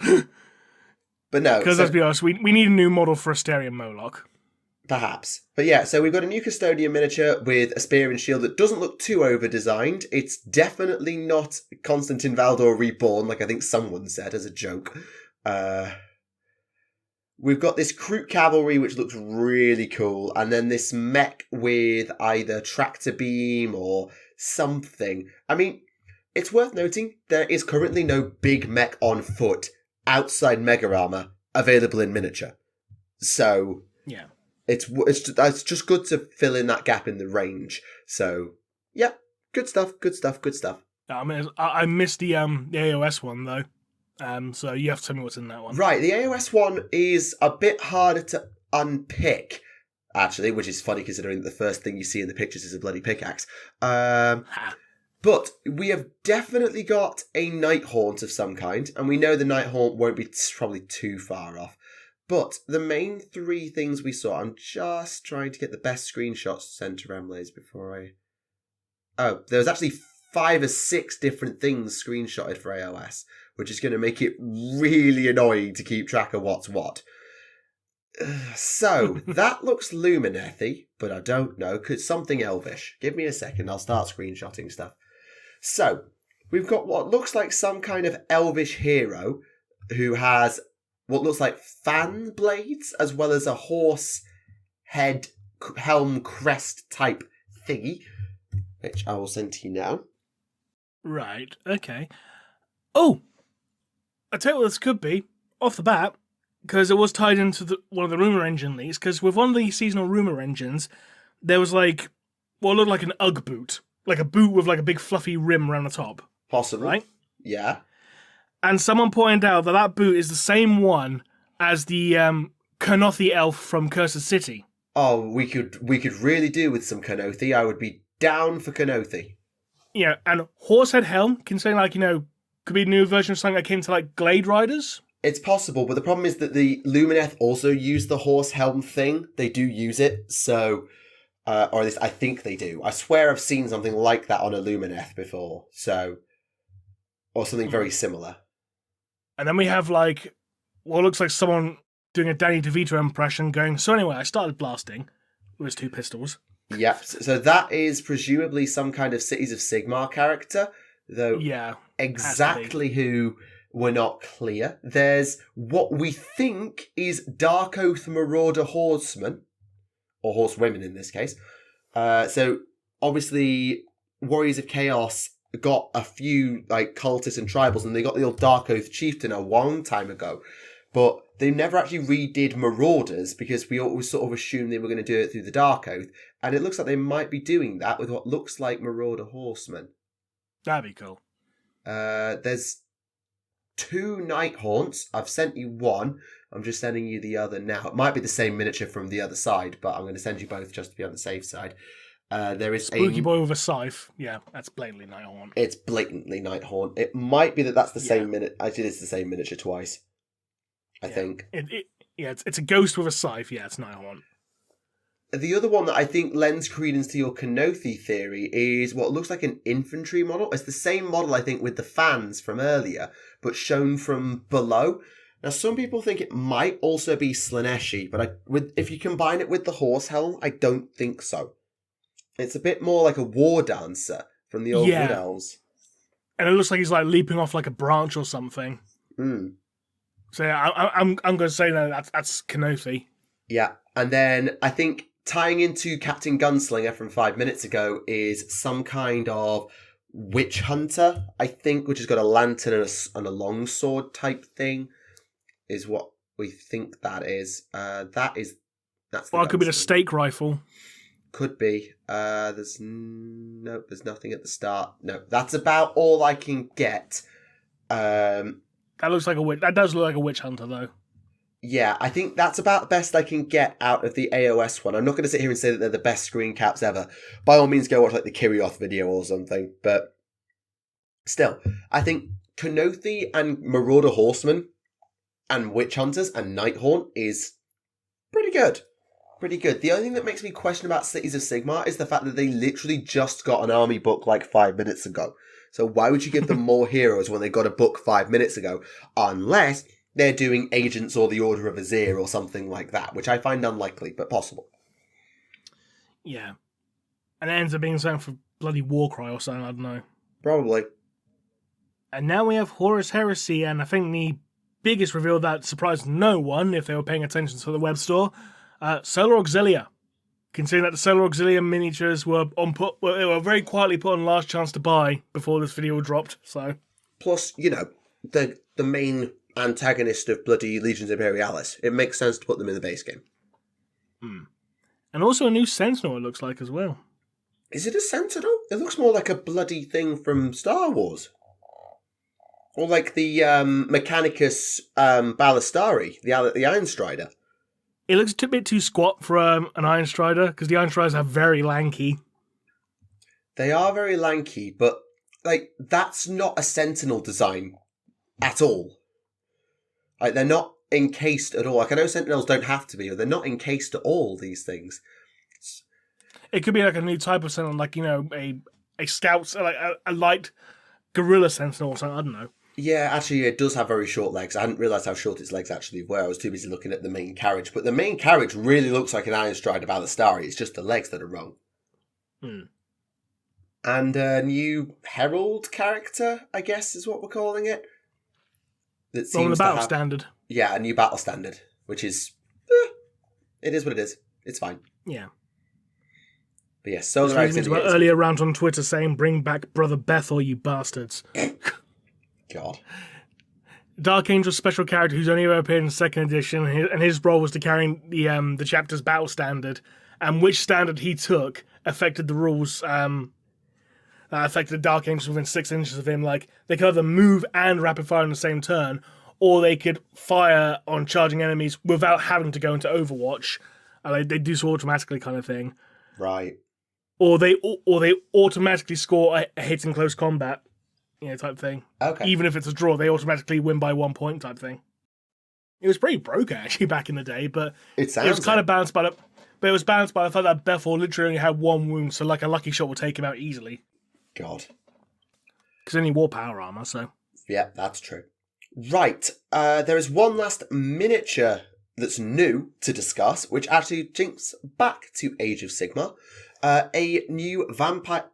But no. Because let's be honest, we need a new model for Asterian Moloch. Perhaps. But yeah, so we've got a new Custodian miniature with a spear and shield that doesn't look too over-designed. It's definitely not Constantine Valdor Reborn, like I think someone said as a joke. We've got this Kroot Cavalry, which looks really cool, and then this mech with either tractor beam or something. I mean, it's worth noting there is currently no big mech on foot outside Mega Armor available in miniature. So yeah, it's just good to fill in that gap in the range. So yeah, good stuff. I mean, I missed the AOS one though. So you have to tell me what's in that one. Right, the AOS one is a bit harder to unpick, actually, which is funny considering the first thing you see in the pictures is a bloody pickaxe. But we have definitely got a Night Haunt of some kind, and we know the Night Haunt won't be probably too far off. But the main 3 things we saw, I'm just trying to get the best screenshots to send to Remleiz before I... Oh, there was actually 5 or 6 different things screenshotted for AOS, which is going to make it really annoying to keep track of what's what. So, that looks Luminethy, but I don't know. Could something elvish? Give me a second, I'll start screenshotting stuff. So, we've got what looks like some kind of elvish hero who has what looks like fan blades, as well as a horse head helm crest type thingy, which I will send to you now. Right, okay. Oh! I tell you what this could be, off the bat, because it was tied into one of the rumour engine leaks, because with one of the seasonal rumour engines, there was like, what looked like an Ugg boot. Like a boot with like a big fluffy rim around the top. Possibly. Right? Yeah. And someone pointed out that that boot is the same one as the Kernothi elf from Cursed City. Oh, we could really do with some Kernothi. I would be down for Kernothi. Yeah, and Horsehead Helm, can say like, could be a new version of something that came to like Glade Riders. It's possible, but the problem is that the Lumineth also use the horse helm thing. They do use it, so... or at least I think they do. I swear I've seen something like that on a Lumineth before, so... Or something very similar. And then we have like, what looks like someone doing a Danny DeVito impression going, so anyway, I started blasting with his 2 pistols. Yep, so that is presumably some kind of Cities of Sigmar character, though yeah, exactly who we're not clear. There's what we think is Dark Oath Marauder Horsemen, or Horsewomen in this case. So obviously Warriors of Chaos got a few like cultists and tribals, and they got the old Dark Oath Chieftain a long time ago. But they never actually redid Marauders because we always sort of assumed they were going to do it through the Dark Oath. And it looks like they might be doing that with what looks like Marauder Horsemen. That'd be cool. There's 2 Night Haunts. I've sent you one. I'm just sending you the other now. It might be the same miniature from the other side, but I'm going to send you both just to be on the safe side. There is Spooky Boy with a scythe. Yeah, that's blatantly Night Haunt. It's blatantly Night Haunt. It might be that's the same miniature. Actually, it's the same miniature twice. I think. Yeah, it's a ghost with a scythe. Yeah, it's Nighthaunt. The other one that I think lends credence to your Kenothi theory is what looks like an infantry model. It's the same model, I think, with the fans from earlier, but shown from below. Now, some people think it might also be Slaneshi, but if you combine it with the horse helm, I don't think so. It's a bit more like a war dancer from the old Wood Elves. And it looks like he's like leaping off like a branch or something. So yeah, I'm going to say that's Kenothi. Yeah, and then I think tying into Captain Gunslinger from 5 minutes ago is some kind of witch hunter, I think, which has got a lantern and a longsword type thing, is what we think that is. That's. Well, it could be the stake rifle. Could be. There's nothing at the start. No, that's about all I can get. That looks like a witch. That does look like a witch hunter, though. Yeah, I think that's about the best I can get out of the AOS one. I'm not going to sit here and say that they're the best screen caps ever. By all means, go watch like the Kirioth video or something. But still, I think Kenothi and Marauder Horseman and Witch Hunters and Nighthaunt is pretty good. Pretty good. The only thing that makes me question about Cities of Sigmar is the fact that they literally just got an army book like 5 minutes ago. So why would you give them more heroes when they got a book 5 minutes ago? Unless they're doing Agents or the Order of Azir or something like that, which I find unlikely, but possible. Yeah. And it ends up being something for bloody Warcry or something, I don't know. Probably. And now we have Horus Heresy, and I think the biggest reveal that surprised no one, if they were paying attention to the web store, Solar Auxilia. Considering that the Solar Auxilia miniatures were very quietly put on last chance to buy before this video dropped, so... Plus, the main antagonist of bloody Legions Imperialis. It makes sense to put them in the base game. And also a new Sentinel, it looks like, as well. Is it a Sentinel? It looks more like a bloody thing from Star Wars. Or like the Mechanicus Ballistari, the Iron Strider. It looks a bit too squat for an Iron Strider, because the Iron Striders are very lanky. They are very lanky, but that's not a Sentinel design at all. They're not encased at all. I know Sentinels don't have to be, but they're not encased at all, these things. It could be like a new type of Sentinel, like, a scout, like a light guerrilla Sentinel or something, I don't know. Yeah, actually, it does have very short legs. I hadn't realised how short its legs actually were. I was too busy looking at the main carriage. But the main carriage really looks like an Iron Strider Ballistari. It's just the legs that are wrong. And a new Herald character, I guess, is what we're calling it. That seems the battle standard. Yeah, a new battle standard, which is... it is what it is. It's fine. Yeah. But yes, Solar Auxilia. Earlier round on Twitter saying, "Bring back Brother Bethel, you bastards." God. Dark Angel's special character who's only ever appeared in 2nd edition, and his role was to carry the chapter's battle standard, and which standard he took affected the rules that affected Dark Angels within 6 inches of him. Like, they could either move and rapid fire in the same turn, or they could fire on charging enemies without having to go into Overwatch. They do so automatically, kind of thing. Right. Or they automatically score a hit in close combat. Type thing. Okay. Even if it's a draw, they automatically win by 1 point type thing. It was pretty broken actually back in the day, but it was kind of balanced by the fact that Bethel literally only had 1 wound, so like a lucky shot would take him out easily. God. Because only wore power armor, so. Yeah, that's true. Right. There is one last miniature that's new to discuss, which actually jinks back to Age of Sigmar. A new vampire...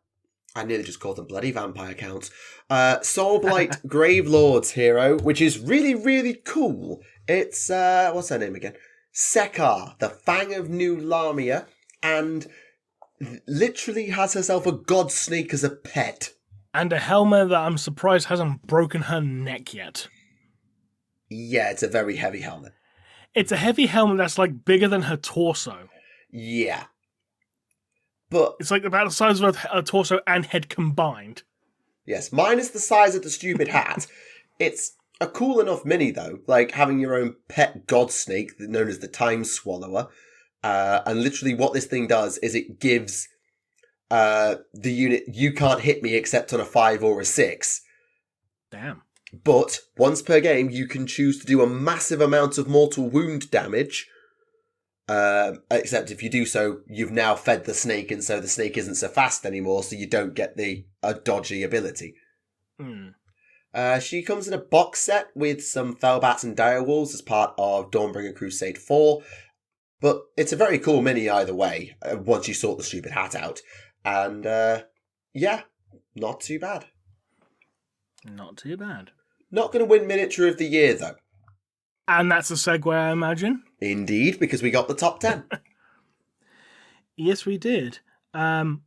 I nearly just called them bloody vampire counts. Soulblight Gravelord's hero, which is really, really cool. It's, what's her name again? Sekar, the Fang of New Lamia, and literally has herself a god snake as a pet. And a helmet that I'm surprised hasn't broken her neck yet. Yeah, it's a very heavy helmet. It's a heavy helmet that's like bigger than her torso. Yeah. But it's like about the size of her torso and head combined. Yes, mine is the size of the stupid hat. It's a cool enough mini, though, like having your own pet god snake known as the Time Swallower. And literally what this thing does is it gives the unit, "you can't hit me except on a 5 or a 6. Damn. But once per game, you can choose to do a massive amount of mortal wound damage. Except if you do so, you've now fed the snake, and so the snake isn't so fast anymore, so you don't get the dodgy ability. She comes in a box set with some Felbats and Direwolves as part of Dawnbringer Crusade 4. But it's a very cool mini either way, once you sort the stupid hat out. And, yeah, not too bad. Not too bad. Not going to win Miniature of the Year, though. And that's a segue, I imagine. Indeed, because we got the top 10. Yes, we did. I'm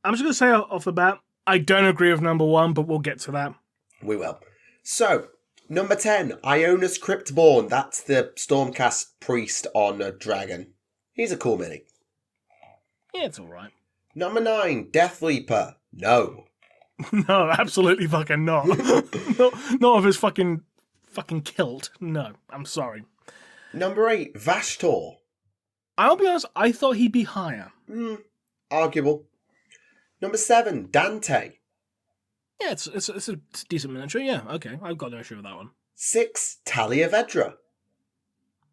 just going to say off the bat, I don't agree with number 1, but we'll get to that. We will. So, number 10, Ionis Cryptborn. That's the Stormcast priest on a dragon. He's a cool mini. Yeah, it's alright. Number 9, Deathleaper. No. No, absolutely fucking not. Not of his fucking kilt. No, I'm sorry. Number 8, Vashtor. I'll be honest, I thought he'd be higher. Arguable. Number 7, Dante. Yeah, it's a decent miniature, yeah, okay. I've got no issue with that one. 6, Talia Vedra.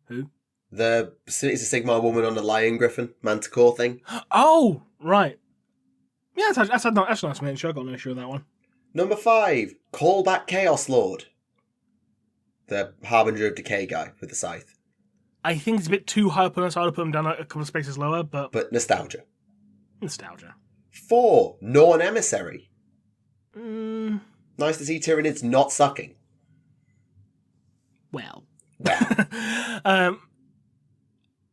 Who? It's a Sigmar woman on a lion griffin, manticore thing. Oh, right. Yeah, that's a nice miniature. I've got no issue with that one. Number 5, Callback Chaos Lord. The Harbinger of Decay guy with the scythe. I think it's a bit too high up on us. I would put him down a couple of spaces lower, but... But nostalgia. 4, Norn Emissary. Nice to see Tyranids not sucking. Well.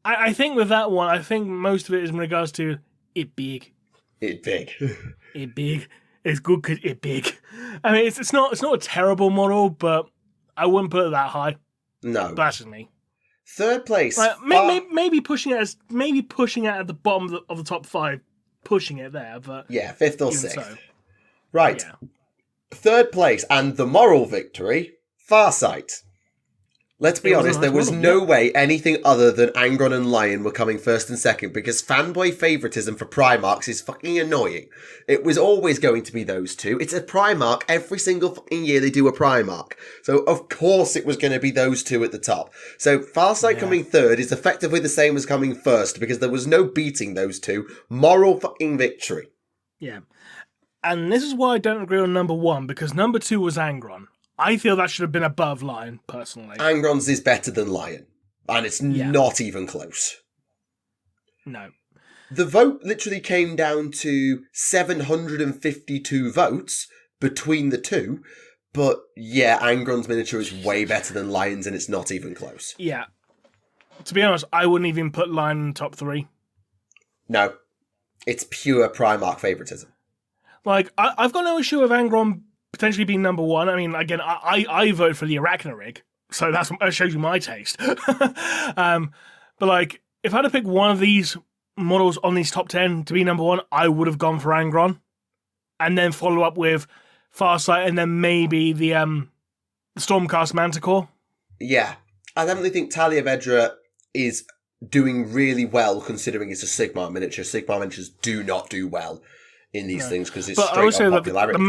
I think with that one, I think most of it is in regards to it big. It big. It big. It's good because it big. I mean, it's not a terrible model, but I wouldn't put it that high. No. But that's just me. 3rd place. Maybe pushing it at the bottom of the top 5, pushing it there, but yeah, 5th or 6th. So. Right. Yeah. 3rd place and the moral victory, Farsight. Let's be honest, there was no way anything other than Angron and Lion were coming 1st and 2nd, because fanboy favoritism for Primarchs is fucking annoying. It was always going to be those two. It's a Primarch every single fucking year they do a Primarch. So of course it was going to be those two at the top. So Farsight coming 3rd is effectively the same as coming 1st, because there was no beating those two. Moral fucking victory. Yeah. And this is why I don't agree on number 1, because number 2 was Angron. I feel that should have been above Lion, personally. Angron's is better than Lion. And it's not even close. No. The vote literally came down to 752 votes between the two. But yeah, Angron's miniature is way better than Lion's, and it's not even close. Yeah. To be honest, I wouldn't even put Lion in the top 3. No. It's pure Primarch favoritism. Like, I've got no issue with Angron potentially being number 1. I mean, again, I voted for the Arachnorig, so that shows you my taste. But like, if I had to pick one of these models on these top 10 to be number 1, I would have gone for Angron, and then follow up with Farsight, and then maybe the Stormcast Manticore. Yeah, I definitely think Talia Vedra is doing really well considering it's a Sigmar miniature. Sigmar miniatures do not do well in these things because it's straight on popularity.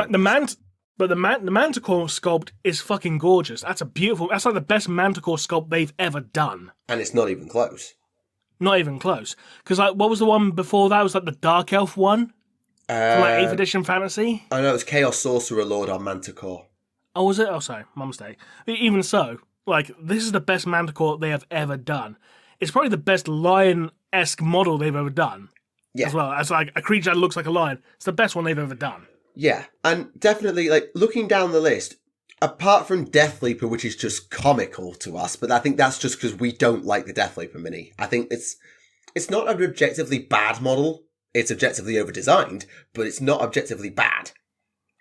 But the Manticore sculpt is fucking gorgeous. That's like the best Manticore sculpt they've ever done. And it's not even close. Not even close. Because like, what was the one before that? It was like the Dark Elf one? From like 8th edition fantasy? Oh no, it was Chaos Sorcerer Lord on Manticore. Oh, was it? Oh, sorry, my mistake. Even so, like, this is the best Manticore they have ever done. It's probably the best lion-esque model they've ever done. Yeah. As well, as like a creature that looks like a lion. It's the best one they've ever done. Yeah, and definitely, like, looking down the list, apart from Deathleaper, which is just comical to us, but I think that's just because we don't like the Deathleaper mini. I think it's not an objectively bad model. It's objectively over-designed, but it's not objectively bad.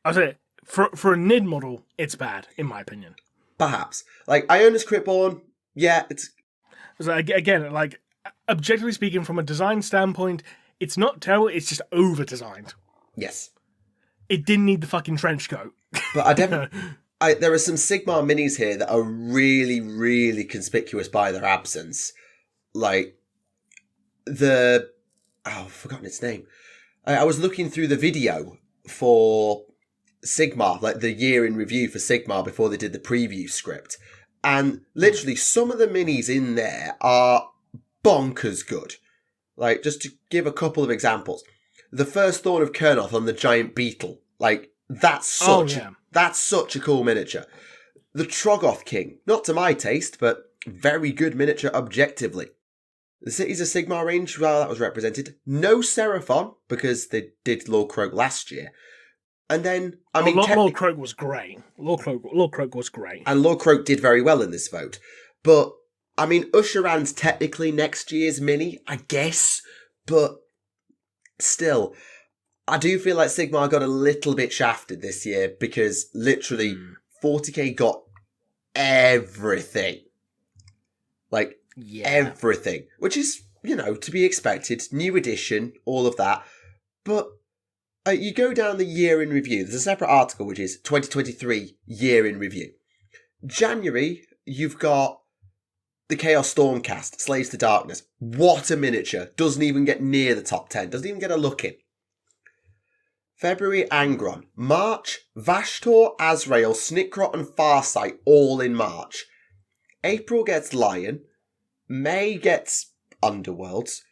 I say, for a NID model, it's bad, in my opinion. Perhaps. Like, Ionis Cryptborn, yeah, it's... So again, like, objectively speaking, from a design standpoint, it's not terrible, it's just over-designed. Yes. It didn't need the fucking trench coat. But there are some Sigmar minis here that are really, really conspicuous by their absence. Like, I've forgotten its name. I was looking through the video for Sigmar, like the year in review for Sigmar before they did the preview script. And literally some of the minis in there are bonkers good. Like, just to give a couple of examples. The first Thorn of Kurnoth on the giant beetle. Like, that's such a cool miniature. The Troggoth King, not to my taste, but very good miniature objectively. The Cities of Sigmar range, well, that was represented. No Seraphon, because they did Lord Croak last year. And then, Lord Croak was great. Lord Croak was great. And Lord Croak did very well in this vote. But, I mean, Usheran's technically next year's mini, I guess. But, still, I do feel like Sigmar got a little bit shafted this year because literally 40k got everything. Like, everything. Which is, to be expected. New edition, all of that. But you go down the year in review. There's a separate article which is 2023 year in review. January, you've got the Chaos Stormcast, Slaves to Darkness. What a miniature. Doesn't even get near the top 10. Doesn't even get a look in. February, Angron. March, Vashtor, Azrael, Snickrot and Farsight all in March. April gets Lion. May gets Underworlds.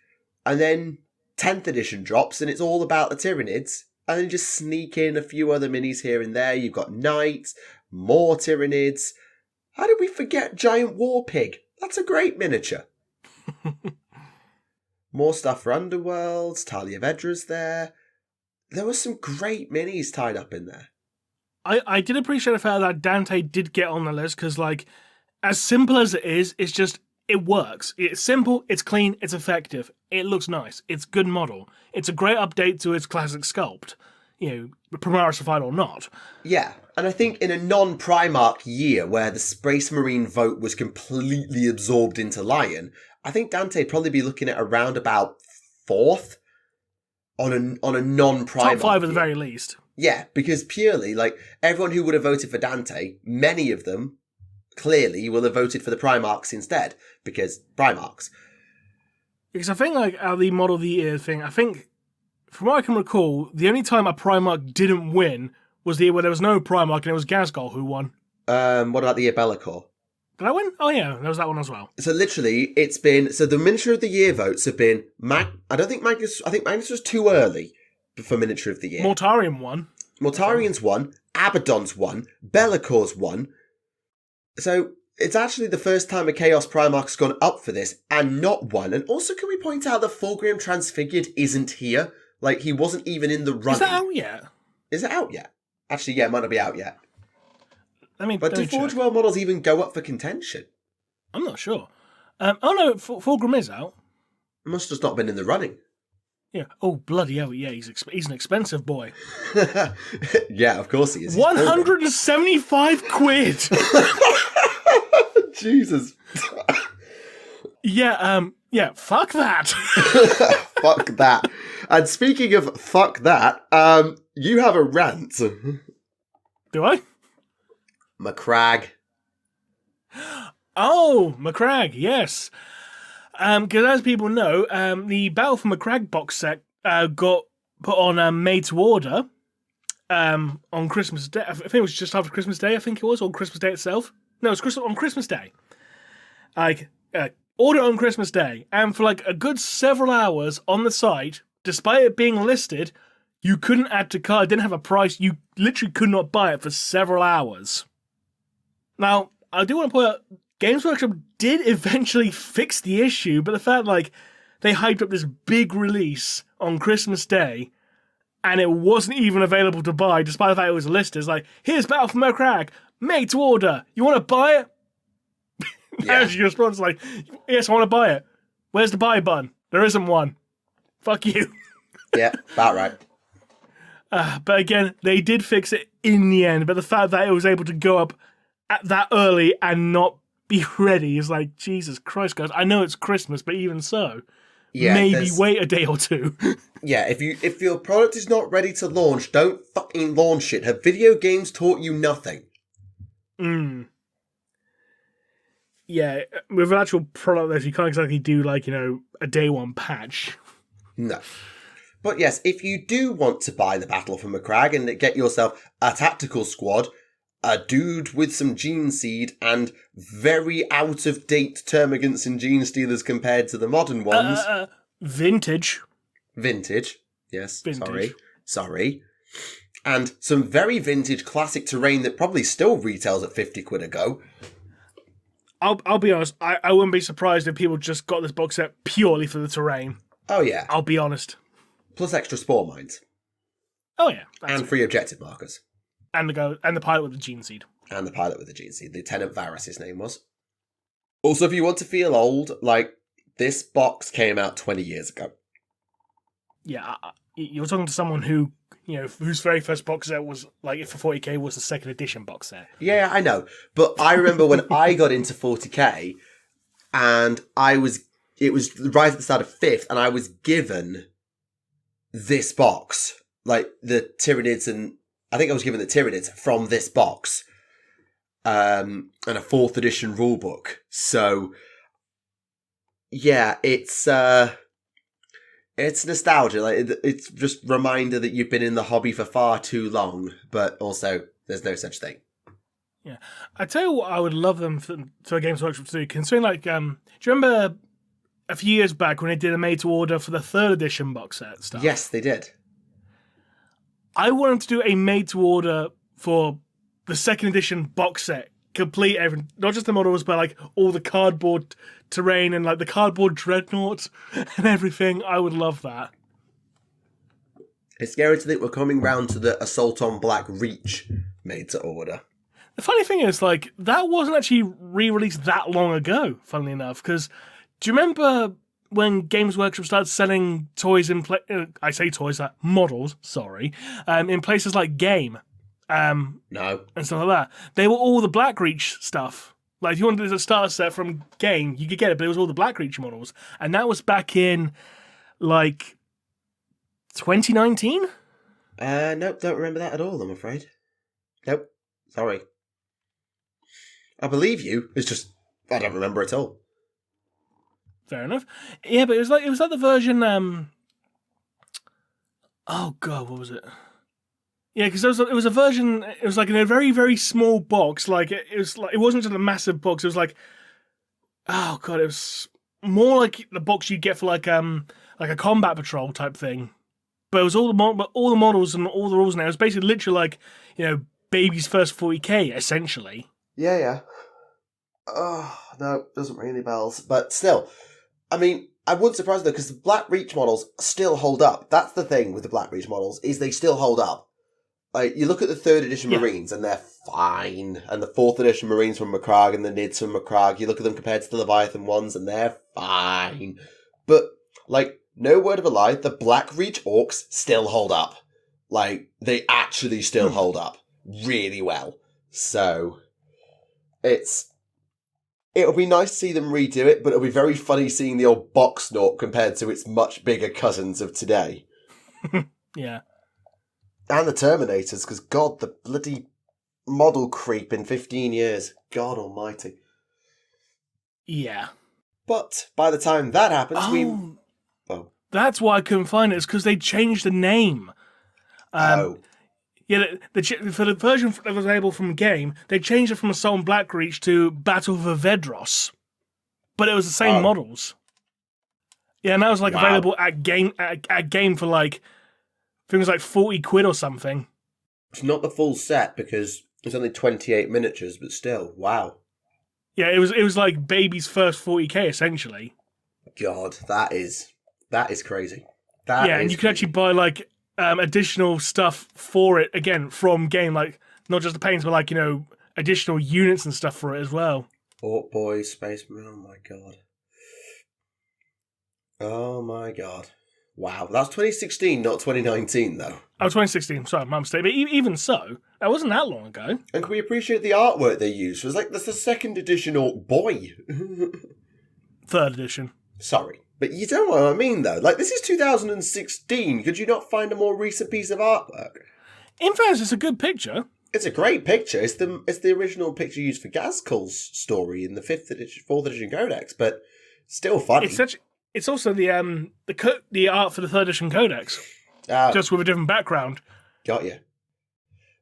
And then 10th edition drops and it's all about the Tyranids. And then just sneak in a few other minis here and there. You've got Knights, more Tyranids. How did we forget Giant War Pig? That's a great miniature. More stuff for Underworlds. Talia Vedra's there. There were some great minis tied up in there. I did appreciate the fact that Dante did get on the list because, like, as simple as it is, it's just, it works. It's simple, it's clean, it's effective. It looks nice. It's a good model. It's a great update to its classic sculpt. Primaris Fight or not. Yeah, and I think in a non-Primarch year where the Space Marine vote was completely absorbed into Lion, I think Dante'd probably be looking at around about 4th on a non-Primarch Top 5 at the year. very least. Yeah, because purely, like, everyone who would have voted for Dante, many of them, clearly, will have voted for the Primarchs instead, because Primarchs. Because I think, like, the Model of the Year thing, I think, from what I can recall, the only time a Primarch didn't win was the year where there was no Primarch and it was Ghazghkull who won. What about the year Be'lakor? Did I win? Oh yeah, there was that one as well. So literally, it's been, so the Miniature of the Year votes have been, I think Magnus was too early for Miniature of the Year. Mortarion won. Mortarian's won, Abaddon's won, Be'lakor's won. So it's actually the first time a Chaos Primarch's gone up for this and not won. And also, can we point out that Fulgrim Transfigured isn't here? Like, he wasn't even in the running. Is that out yet? Is it out yet? Actually, yeah, it might not be out yet. But do Forge check. World models even go up for contention? I'm not sure. Fulgrim is out. Must have not been in the running. Yeah. Oh, bloody hell, yeah, he's an expensive boy. Yeah, of course he is. 175 quid! Jesus. Yeah, fuck that. Fuck that. And speaking of fuck that, you have a rant. Do I? Macragge. Oh, Macragge, yes. Because as people know, the Battle for Macragge box set got put on Made to Order on Christmas Day. I think it was just after Christmas Day, or Christmas Day itself. No, it was on Christmas Day. Order on Christmas Day. And for like a good several hours on the site, despite it being listed, you couldn't add to cart. It didn't have a price. You literally could not buy it for several hours. Now, I do want to point out, Games Workshop did eventually fix the issue, but the fact, like, they hyped up this big release on Christmas Day, and it wasn't even available to buy, despite the fact it was listed. It's like, here's Battle for Macragge, made to order. You want to buy it? Yeah. As your response, like, yes, I want to buy it. Where's the buy button? There isn't one. Fuck you. Yeah, about right. But again, they did fix it in the end, but the fact that it was able to go up at that early and not be ready is like, Jesus Christ, guys. I know it's Christmas, but even so, maybe wait a day or two. Yeah, if your product is not ready to launch, don't fucking launch it. Have video games taught you nothing? Yeah, with an actual product that you can't exactly do, like, a day one patch. No. But yes, if you do want to buy the Battle for Macragge and get yourself a tactical squad, a dude with some gene seed and very out-of-date termagants and gene stealers compared to the modern ones. Vintage. Vintage. Yes, Vintage. Sorry. And some very vintage classic terrain that probably still retails at 50 quid a go. I'll be honest, I wouldn't be surprised if people just got this box set purely for the terrain. Oh, yeah. I'll be honest. Plus extra spore mines. Oh, yeah. And free objective markers. And the pilot with the gene seed. And the pilot with the gene seed. Lieutenant Varus, his name was. Also, if you want to feel old, like, this box came out 20 years ago. Yeah, you're talking to someone who, whose very first box set was, like, for 40k, was the second edition box set. Yeah, I know. But I remember when I got into 40k, and it was right at the start of 5th, and I was given this box. Like, the Tyranids, and I think I was given the Tyranids from this box. And a 4th edition rulebook. So, yeah, it's nostalgia. Like, it's just a reminder that you've been in the hobby for far too long, but also there's no such thing. Yeah, I tell you what, I would love them for Games Workshop to do. Considering, like, do you remember a few years back when they did a made to order for the 3rd edition box set stuff? Yes, they did. I want them to do a made to order for the 2nd edition box set, complete everything, not just the models, but like all the cardboard terrain and like the cardboard dreadnought and everything. I would love that. It's scary to think we're coming round to the Assault on Black Reach made to order. The funny thing is, like, that wasn't actually re-released that long ago, funnily enough, because do you remember when Games Workshop started selling toys I say toys, models, sorry, in places like Game? No. And stuff like that. They were all the Black Reach stuff. Like, if you wanted a starter set from Game, you could get it, but it was all the Black Reach models. And that was back in, like, 2019? Nope, don't remember that at all, I'm afraid. Nope, sorry. I believe you, it's just, I don't remember at all. Fair enough. Yeah, but it was like the version, oh god, what was it? Yeah, because it was a version. It was like in a very, very small box. Like it wasn't just a massive box. It was like, oh god, it was more like the box you'd get for like a combat patrol type thing. But it was all the models and all the rules. Now it was basically literally like baby's first 40k essentially. Yeah. Oh no, doesn't ring any bells. But still, I mean, I wouldn't surprise though because the Black Reach models still hold up. That's the thing with the Black Reach models is they still hold up. Like, you look at the 3rd edition Marines, and they're fine. And the 4th edition Marines from Macragge and the Nids from Macragge, you look at them compared to the Leviathan ones, and they're fine. But, like, no word of a lie, the Black Reach Orcs still hold up. Like, they actually still hold up really well. So, it'll be nice to see them redo it, but it'll be very funny seeing the old box Nork compared to its much bigger cousins of today. Yeah. And the Terminators, because God, the bloody model creep in 15 years. God almighty. Yeah. But by the time that happens, that's why I couldn't find it. It's because they changed the name. Yeah, for the version that was available from Game, they changed it from Assault on Black Reach to Battle for Vedros. But it was the same models. Yeah, and that was like available at Game for like, I think it was like 40 quid or something. It's not the full set because it's only 28 miniatures, but still, wow. Yeah, it was like baby's first 40k essentially. God, that is crazy. And you can actually buy like additional stuff for it again from Game, like not just the paints, but like additional units and stuff for it as well. Orc Boys, Space Marine. Oh my god. Oh my god. Wow, that's 2016, not 2019, though. Oh, 2016, sorry, my mistake. But even so, that wasn't that long ago. And can we appreciate the artwork they used? It was like, that's the 2nd edition Orc Boy. 3rd edition. Sorry, but you don't know what I mean, though. Like, this is 2016. Could you not find a more recent piece of artwork? In fairness, it's a good picture. It's a great picture. It's the original picture used for Gazkul's story in the 4th edition Codex, but still funny. It's also the art for the 3rd edition codex, just with a different background. Got you.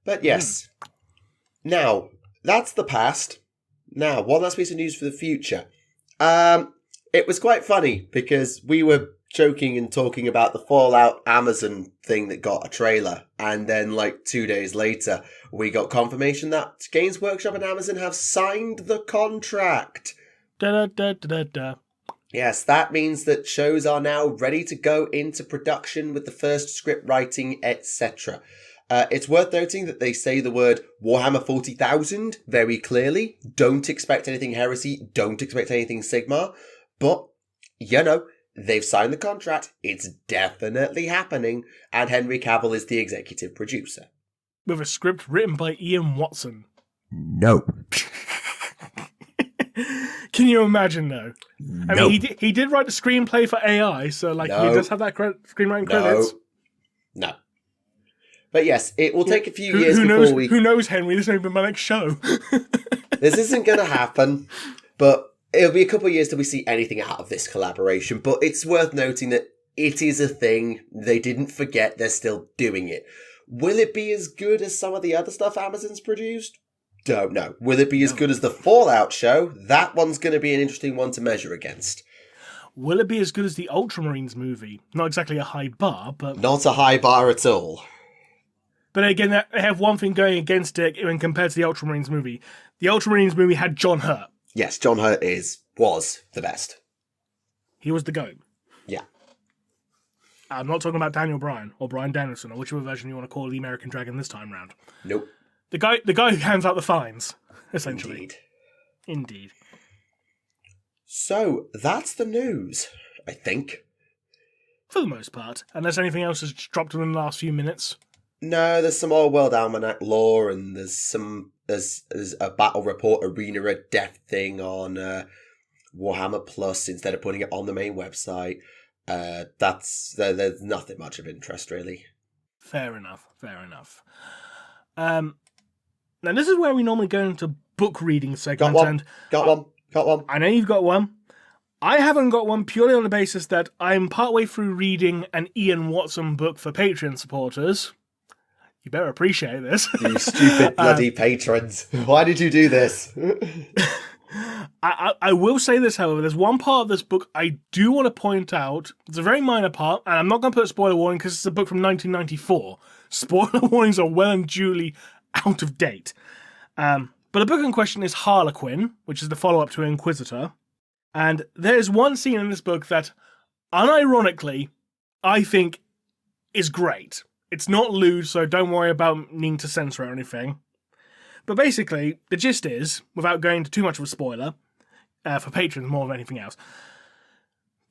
But yes. Now, that's the past. Now, one last piece of news for the future. It was quite funny because we were joking and talking about the Fallout Amazon thing that got a trailer, and then 2 days later we got confirmation that Games Workshop and Amazon have signed the contract. Da-da-da-da-da-da. Yes, that means that shows are now ready to go into production with the first script writing, etc. It's worth noting that they say the word Warhammer 40,000 very clearly. Don't expect anything Heresy, don't expect anything Sigmar, but, they've signed the contract, it's definitely happening, and Henry Cavill is the executive producer. With a script written by Ian Watson. No. Can you imagine, though? No. I mean, he did write the screenplay for AI, so he does have that screenwriting credits. No. But yes, it will take a few years before we... Who knows, Henry? This ain't been my next show. This isn't going to happen, but it'll be a couple of years till we see anything out of this collaboration. But it's worth noting that it is a thing. They didn't forget. They're still doing it. Will it be as good as some of the other stuff Amazon's produced? Don't know. Will it be as good as the Fallout show? That one's going to be an interesting one to measure against. Will it be as good as the Ultramarines movie? Not exactly a high bar, but... Not a high bar at all. But again, they have one thing going against it when compared to the Ultramarines movie. The Ultramarines movie had John Hurt. Yes, John Hurt was the best. He was the GOAT. Yeah. I'm not talking about Daniel Bryan or Bryan Danielson or whichever version you want to call the American Dragon this time round. Nope. The guy who hands out the fines, essentially. Indeed. So, that's the news, I think. For the most part. Unless anything else has dropped in the last few minutes. No, there's some Old World Almanac lore, and there's a Battle Report Arena of Death thing on Warhammer Plus instead of putting it on the main website. There's nothing much of interest, really. Fair enough. Now, this is where we normally go into book reading segment. Got one. I know you've got one. I haven't got one purely on the basis that I'm partway through reading an Ian Watson book for Patreon supporters. You better appreciate this. You stupid bloody patrons. Why did you do this? I will say this, however. There's one part of this book I do want to point out. It's a very minor part, and I'm not going to put a spoiler warning because it's a book from 1994. Spoiler warnings are well and duly out of date. But the book in question is Harlequin, which is the follow-up to Inquisitor. And there's one scene in this book that, unironically, I think is great. It's not lewd, so don't worry about needing to censor it or anything. But basically, the gist is, without going into too much of a spoiler, for patrons more than anything else,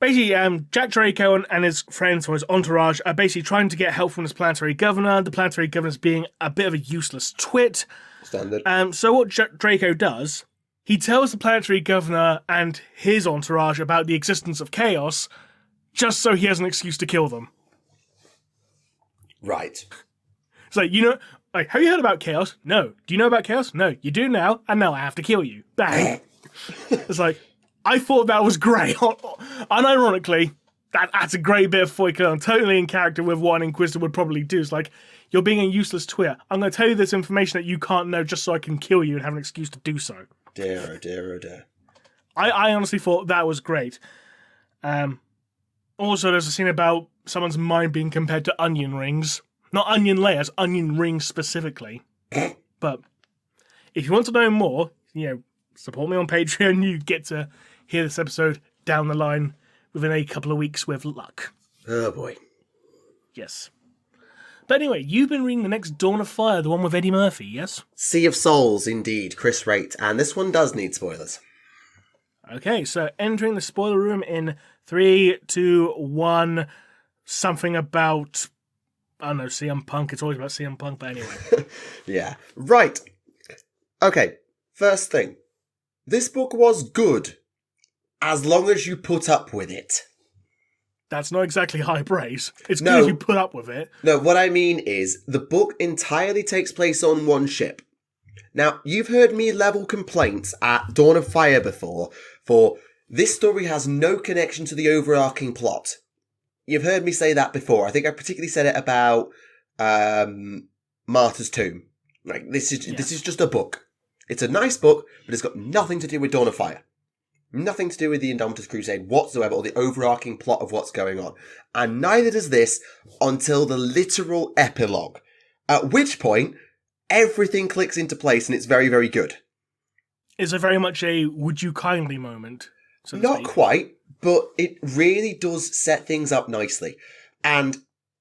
basically, Jack Draco and his friends, or his entourage, are basically trying to get help from this planetary governor. The planetary governor's being a bit of a useless twit. Standard. So what Draco does, he tells the planetary governor and his entourage about the existence of chaos, just so he has an excuse to kill them. Right. It's like, have you heard about chaos? No. Do you know about chaos? No. You do now, and now I have to kill you. Bang. It's like, I thought that was great. Unironically, that's a great bit of foible. I'm totally in character with what an Inquisitor would probably do. It's like, you're being a useless twit. I'm going to tell you this information that you can't know just so I can kill you and have an excuse to do so. Dear, oh dear, oh dear. I honestly thought that was great. Also, there's a scene about someone's mind being compared to onion rings. Not onion layers, onion rings specifically. But if you want to know more, support me on Patreon. You get to hear this episode down the line within a couple of weeks with luck. Oh boy. Yes. But anyway, you've been reading the next Dawn of Fire, the one with Eddie Murphy, yes? Sea of Souls, indeed, Chris Raitt, and this one does need spoilers. Okay, so entering the spoiler room in 3, 2, 1, something about, I don't know, CM Punk. It's always about CM Punk, but anyway. Yeah. Right. Okay, first thing. This book was good, as long as you put up with it. That's not exactly high praise. It's good you put up with it. No, what I mean is, the book entirely takes place on one ship. Now, you've heard me level complaints at Dawn of Fire before for This story has no connection to the overarching plot. You've heard me say that before. I think I particularly said it about Martyr's Tomb. Like, this is just a book. It's a nice book, but it's got nothing to do with Dawn of Fire. Nothing to do with the Indomitus Crusade whatsoever, or the overarching plot of what's going on. And neither does this until the literal epilogue. At which point, everything clicks into place and it's very, very good. Is it very much a would you kindly moment? So to Not speak? quite, but it really does set things up nicely. And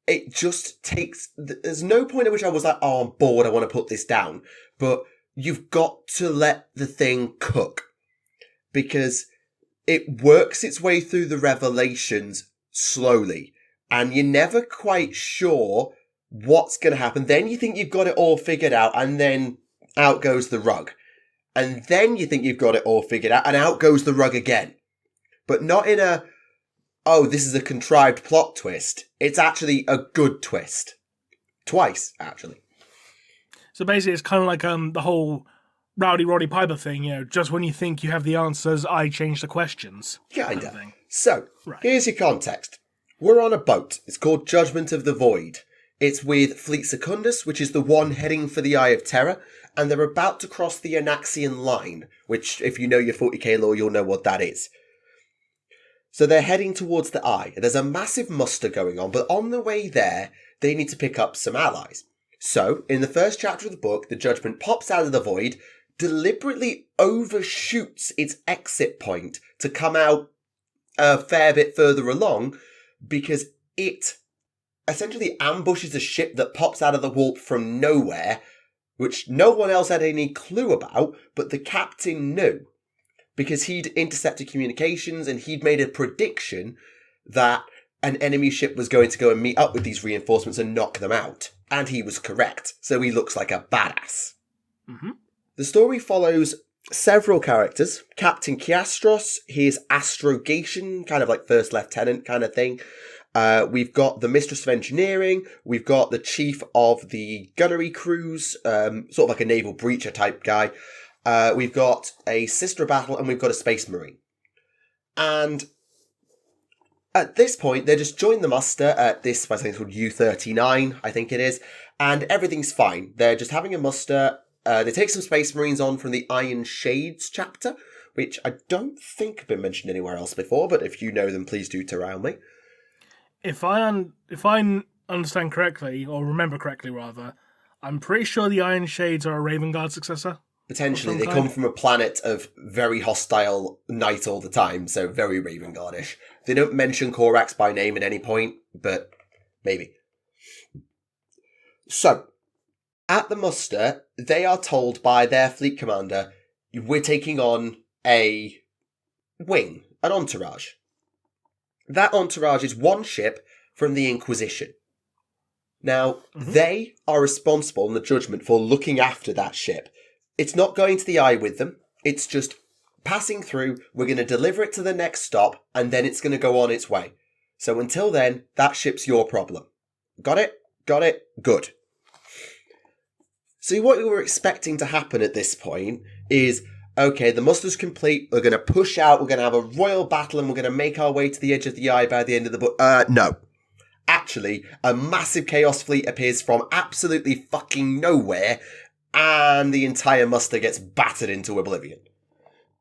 it just takes... There's no point at which I was like, oh, I'm bored, I want to put this down. But you've got to let the thing cook. Because it works its way through the revelations slowly. And you're never quite sure what's going to happen. Then you think you've got it all figured out, and then out goes the rug. And then you think you've got it all figured out, and out goes the rug again. But not in a, oh, this is a contrived plot twist. It's actually a good twist. Twice, actually. So basically, it's kind of like the whole Rowdy Roddy Piper thing, you know, just when you think you have the answers, I change the questions. Kinda. So, Right. Here's your context. We're on a boat. It's called Judgment of the Void. It's with Fleet Secundus, which is the one heading for the Eye of Terror, and they're about to cross the Anaxian Line, which, if you know your 40k lore, you'll know what that is. So they're heading towards the Eye. There's a massive muster going on, but on the way there, they need to pick up some allies. So, in the first chapter of the book, the Judgment pops out of the void, deliberately overshoots its exit point to come out a fair bit further along, because it essentially ambushes a ship that pops out of the warp from nowhere, which no one else had any clue about, but the captain knew, because he'd intercepted communications and he'd made a prediction that an enemy ship was going to go and meet up with these reinforcements and knock them out. And he was correct, so he looks like a badass. Mm-hmm. The story follows several characters. Captain Chiastros, his astrogation, kind of like first lieutenant kind of thing. We've got the Mistress of Engineering. We've got the Chief of the Gunnery Crews, sort of like a naval breacher type guy. We've got a Sister of Battle, and we've got a Space Marine. And at this point, they just join the muster at this, I think it's called U-39, I think it is, and everything's fine. They're just having a muster. They take some Space Marines on from the Iron Shades chapter, which I don't think have been mentioned anywhere else before, but if you know them, please do tell me. If I understand correctly, or remember correctly rather, I'm pretty sure the Iron Shades are a Raven Guard successor. Potentially, they come from a planet of very hostile night all the time, so very Raven Guardish. They don't mention Korax by name at any point, but maybe. So, at the muster, they are told by their fleet commander, we're taking on a wing, an entourage. That entourage is one ship from the Inquisition. Now, they are responsible in the judgment for looking after that ship. It's not going to the Eye with them. It's just passing through. We're going to deliver it to the next stop, and then it's going to go on its way. So until then, that ship's your problem. Got it? Got it? Good. So what we were expecting to happen at this point is, okay, the muster's complete. We're going to push out. We're going to have a royal battle, and we're going to make our way to the edge of the Eye by the end of the book. No. Actually, a massive Chaos fleet appears from absolutely fucking nowhere, and the entire muster gets battered into oblivion.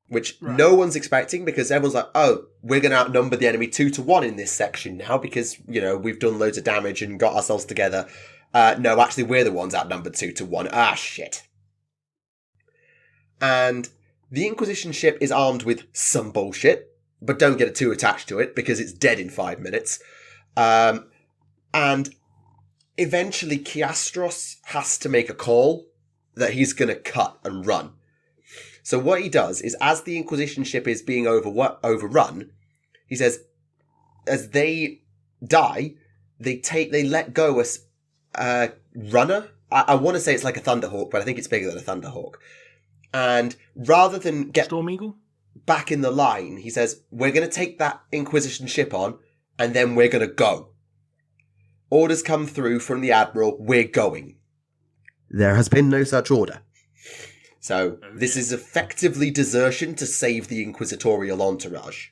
Which no one's expecting, because everyone's like, oh, we're going to outnumber the enemy 2-1 in this section now, because, you know, we've done loads of damage and got ourselves together. No, actually, we're the ones outnumbered 2-1. Ah, shit. And the Inquisition ship is armed with some bullshit, but don't get too attached to it, because it's dead in 5 minutes. And eventually, Chiastros has to make a call that he's going to cut and run. So what he does is, as the Inquisition ship is being overrun, he says, as they die, they let go a runner. I want to say it's like a Thunderhawk, but I think it's bigger than a Thunderhawk. And rather than get Storm Eagle back in the line, he says, we're going to take that Inquisition ship on, and then we're going to go. Orders come through from the Admiral, we're going. There has been no such order. So this is effectively desertion to save the inquisitorial entourage.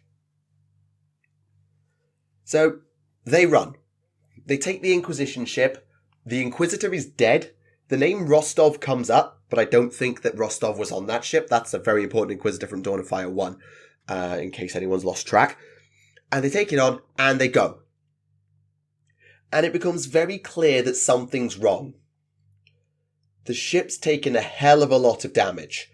So they run. They take the Inquisition ship. The Inquisitor is dead. The name Rostov comes up, but I don't think that Rostov was on that ship. That's a very important Inquisitor from Dawn of Fire 1, in case anyone's lost track. And they take it on, and they go. And it becomes very clear that something's wrong. The ship's taken a hell of a lot of damage.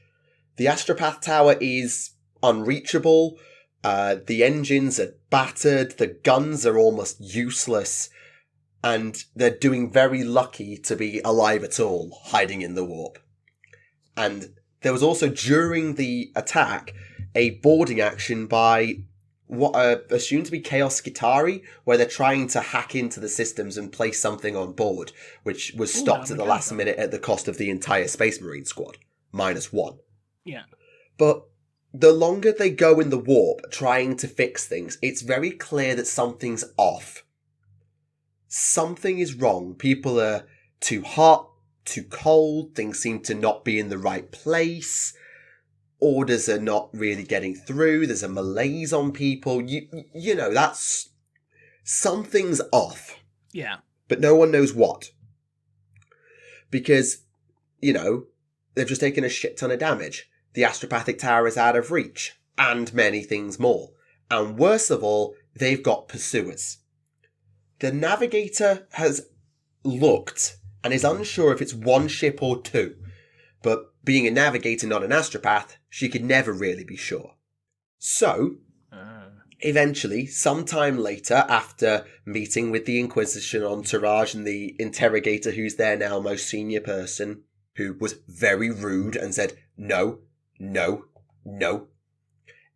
The Astropath Tower is unreachable. The engines are battered. The guns are almost useless. And they're doing very lucky to be alive at all, hiding in the warp. And there was also, during the attack, a boarding action by what are assumed to be Chaos Skitarii, where they're trying to hack into the systems and place something on board, which was stopped at the last minute at the cost of the entire Space Marine squad, -1. Yeah. But the longer they go in the warp trying to fix things, it's very clear that something's off. Something is wrong. People are too hot, too cold, things seem to not be in the right place. Orders are not really getting through. There's a malaise on people. You know, that's... Something's off. Yeah. But no one knows what. Because, you know, they've just taken a shit ton of damage. The Astropathic Tower is out of reach. And many things more. And worst of all, they've got pursuers. The Navigator has looked and is unsure if it's one ship or two. But being a Navigator, not an Astropath, she could never really be sure. So, eventually, sometime later, after meeting with the Inquisition entourage and the interrogator who's their now most senior person, who was very rude and said, no, no, no.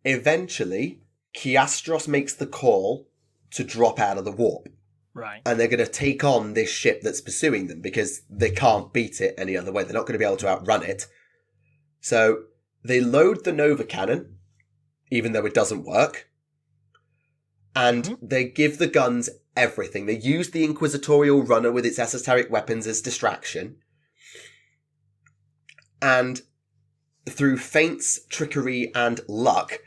Eventually, Kiastros makes the call to drop out of the warp. Right. And they're going to take on this ship that's pursuing them because they can't beat it any other way. They're not going to be able to outrun it. So they load the Nova Cannon, even though it doesn't work. And they give the guns everything. They use the Inquisitorial Runner with its esoteric weapons as distraction. And through feints, trickery, and luck,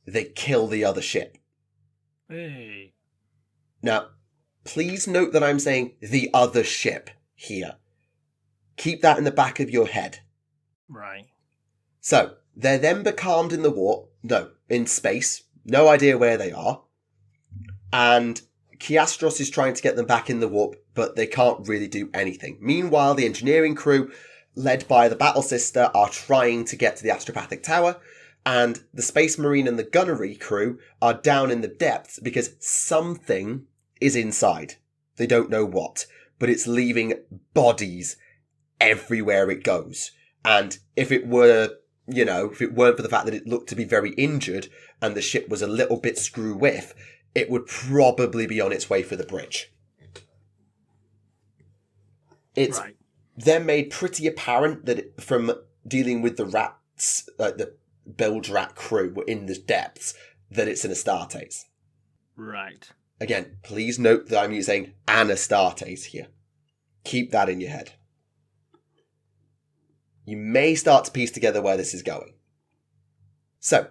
they kill the other ship. Hey. Now, please note that I'm saying the other ship here. Keep that in the back of your head. Right. So, they're then becalmed in the warp. No, in space. No idea where they are. And Kiastros is trying to get them back in the warp, but they can't really do anything. Meanwhile, the engineering crew, led by the Battle Sister, are trying to get to the Astropathic Tower. And the Space Marine and the Gunnery crew are down in the depths because something is inside. They don't know what, but it's leaving bodies everywhere it goes. And if it were, you know, if it weren't for the fact that it looked to be very injured and the ship was a little bit screw whiff, it would probably be on its way for the bridge. It's then made pretty apparent that from dealing with the rats, the bilge rat crew in the depths, that it's an Astartes. Right. Again, please note that I'm using an Astartes here. Keep that in your head. You may start to piece together where this is going. So,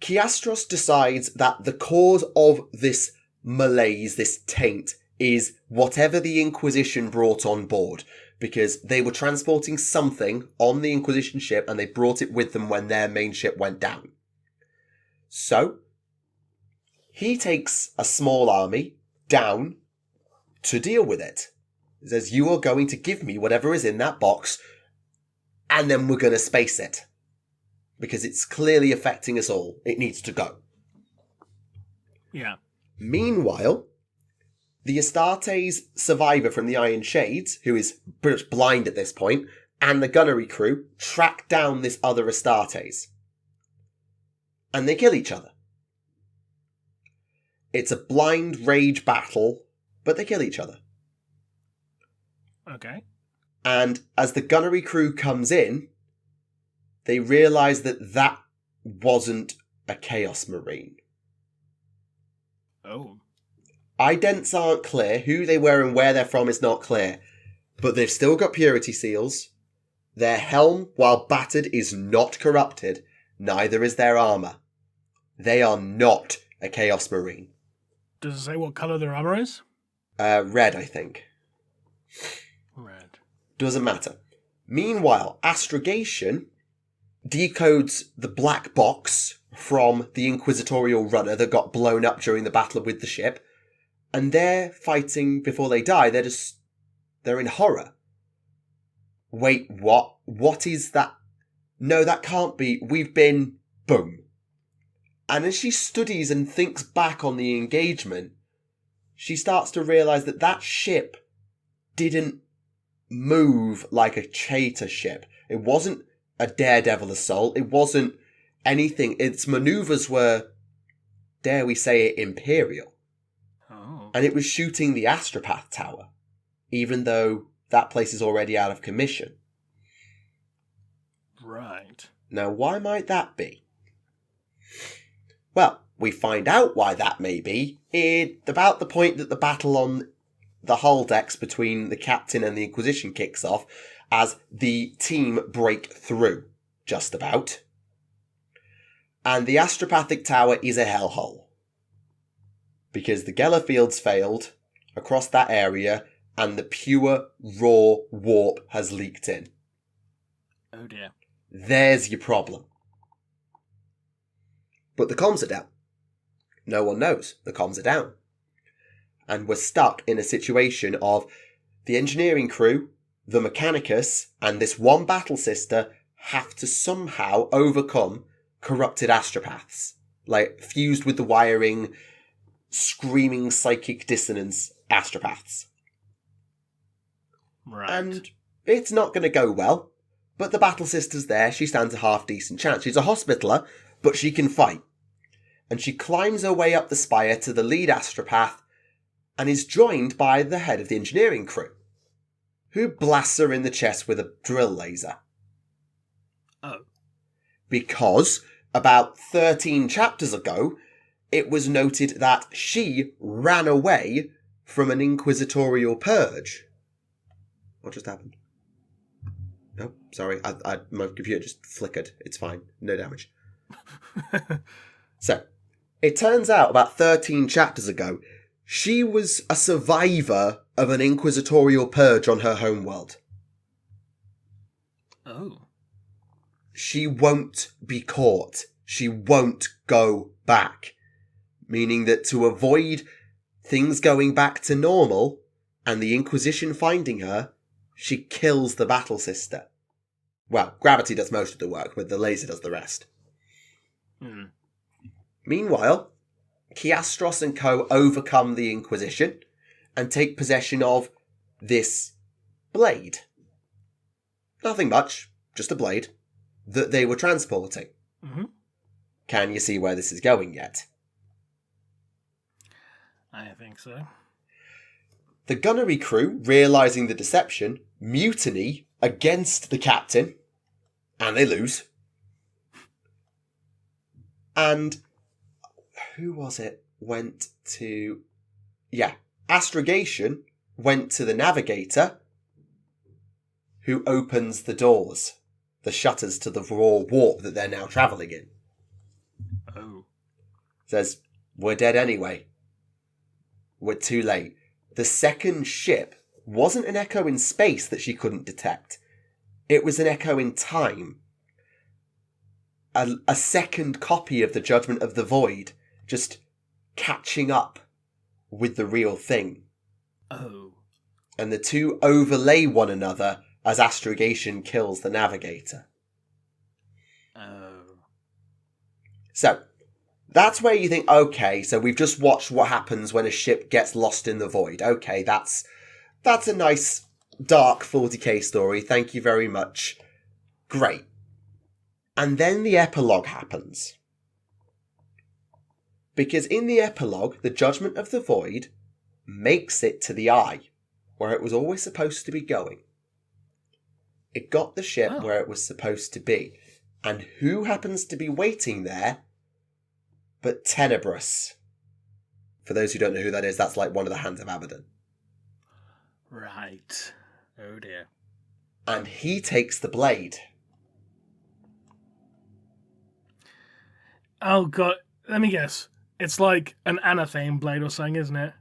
Kiastros decides that the cause of this malaise, this taint, is whatever the Inquisition brought on board, because they were transporting something on the Inquisition ship and they brought it with them when their main ship went down. So, he takes a small army down to deal with it. He says, you are going to give me whatever is in that box, and then we're going to space it. Because it's clearly affecting us all. It needs to go. Yeah. Meanwhile, the Astartes survivor from the Iron Shades, who is pretty much blind at this point, and the gunnery crew track down this other Astartes. And they kill each other. It's a blind rage battle, but they kill each other. Okay. And as the gunnery crew comes in, they realise that that wasn't a Chaos Marine. Oh. Idents aren't clear. Who they were and where they're from is not clear. But they've still got purity seals. Their helm, while battered, is not corrupted, neither is their armour. They are not a Chaos Marine. Does it say what colour their armour is? Red, I think. Red. Doesn't matter. Meanwhile, Astrogation decodes the black box from the Inquisitorial runner that got blown up during the battle with the ship, and they're fighting before they die. They're in horror. Wait, what? What is that? No, that can't be. We've been... Boom. And as she studies and thinks back on the engagement, she starts to realise that that ship didn't move like a Cheta ship. It wasn't a Daredevil assault. It wasn't anything. Its manoeuvres were, dare we say it, Imperial. Oh. And it was shooting the Astropath Tower, even though that place is already out of commission. Right. Now, why might that be? Well, we find out why that may be about the point that the battle on the hull decks between the captain and the Inquisition kicks off, as the team break through, just about. And the Astropathic Tower is a hellhole, because the Gellerfields failed across that area, and the pure, raw warp has leaked in. Oh dear. There's your problem. But the comms are down. No one knows. The comms are down. And we're stuck in a situation of the engineering crew, the Mechanicus, and this one battle sister have to somehow overcome corrupted astropaths. Like, fused with the wiring, screaming psychic dissonance astropaths. Right. And it's not going to go well. But the battle sister's there. She stands a half-decent chance. She's a hospitaller, but she can fight. And she climbs her way up the spire to the lead astropath and is joined by the head of the engineering crew, who blasts her in the chest with a drill laser. Oh. Because about 13 chapters ago, it was noted that she ran away from an inquisitorial purge. What just happened? Oh, sorry, my computer just flickered. It's fine, no damage. So, it turns out about 13 chapters ago, she was a survivor of an inquisitorial purge on her homeworld. Oh. She won't be caught. She won't go back. Meaning that to avoid things going back to normal and the Inquisition finding her, she kills the battle sister. Well, gravity does most of the work, but the laser does the rest. Hmm. Meanwhile, Chiastros and co. overcome the Inquisition and take possession of this blade. Nothing much, just a blade, that they were transporting. Mm-hmm. Can you see where this is going yet? I think so. The gunnery crew, realising the deception, mutiny against the captain, and they lose. And who was it went to... Yeah, Astrogation went to the navigator, who opens the doors, the shutters to the raw warp that they're now travelling in. Oh. Says, we're dead anyway. We're too late. The second ship wasn't an echo in space that she couldn't detect. It was an echo in time. A second copy of the Judgment of the Void, just catching up with the real thing. Oh. And the two overlay one another as Astrogation kills the navigator. Oh. So, that's where you think, okay, so we've just watched what happens when a ship gets lost in the void. Okay, that's a nice, dark 40k story. Thank you very much. Great. And then the epilogue happens. Because in the epilogue, the Judgment of the Void makes it to the Eye, where it was always supposed to be going. It got the ship where it was supposed to be. And who happens to be waiting there but Tenebrous? For those who don't know who that is, that's like one of the Hands of Abaddon. Right. Oh dear. and he takes the blade. Oh, God. Let me guess. It's like an anathema blade or something, isn't it?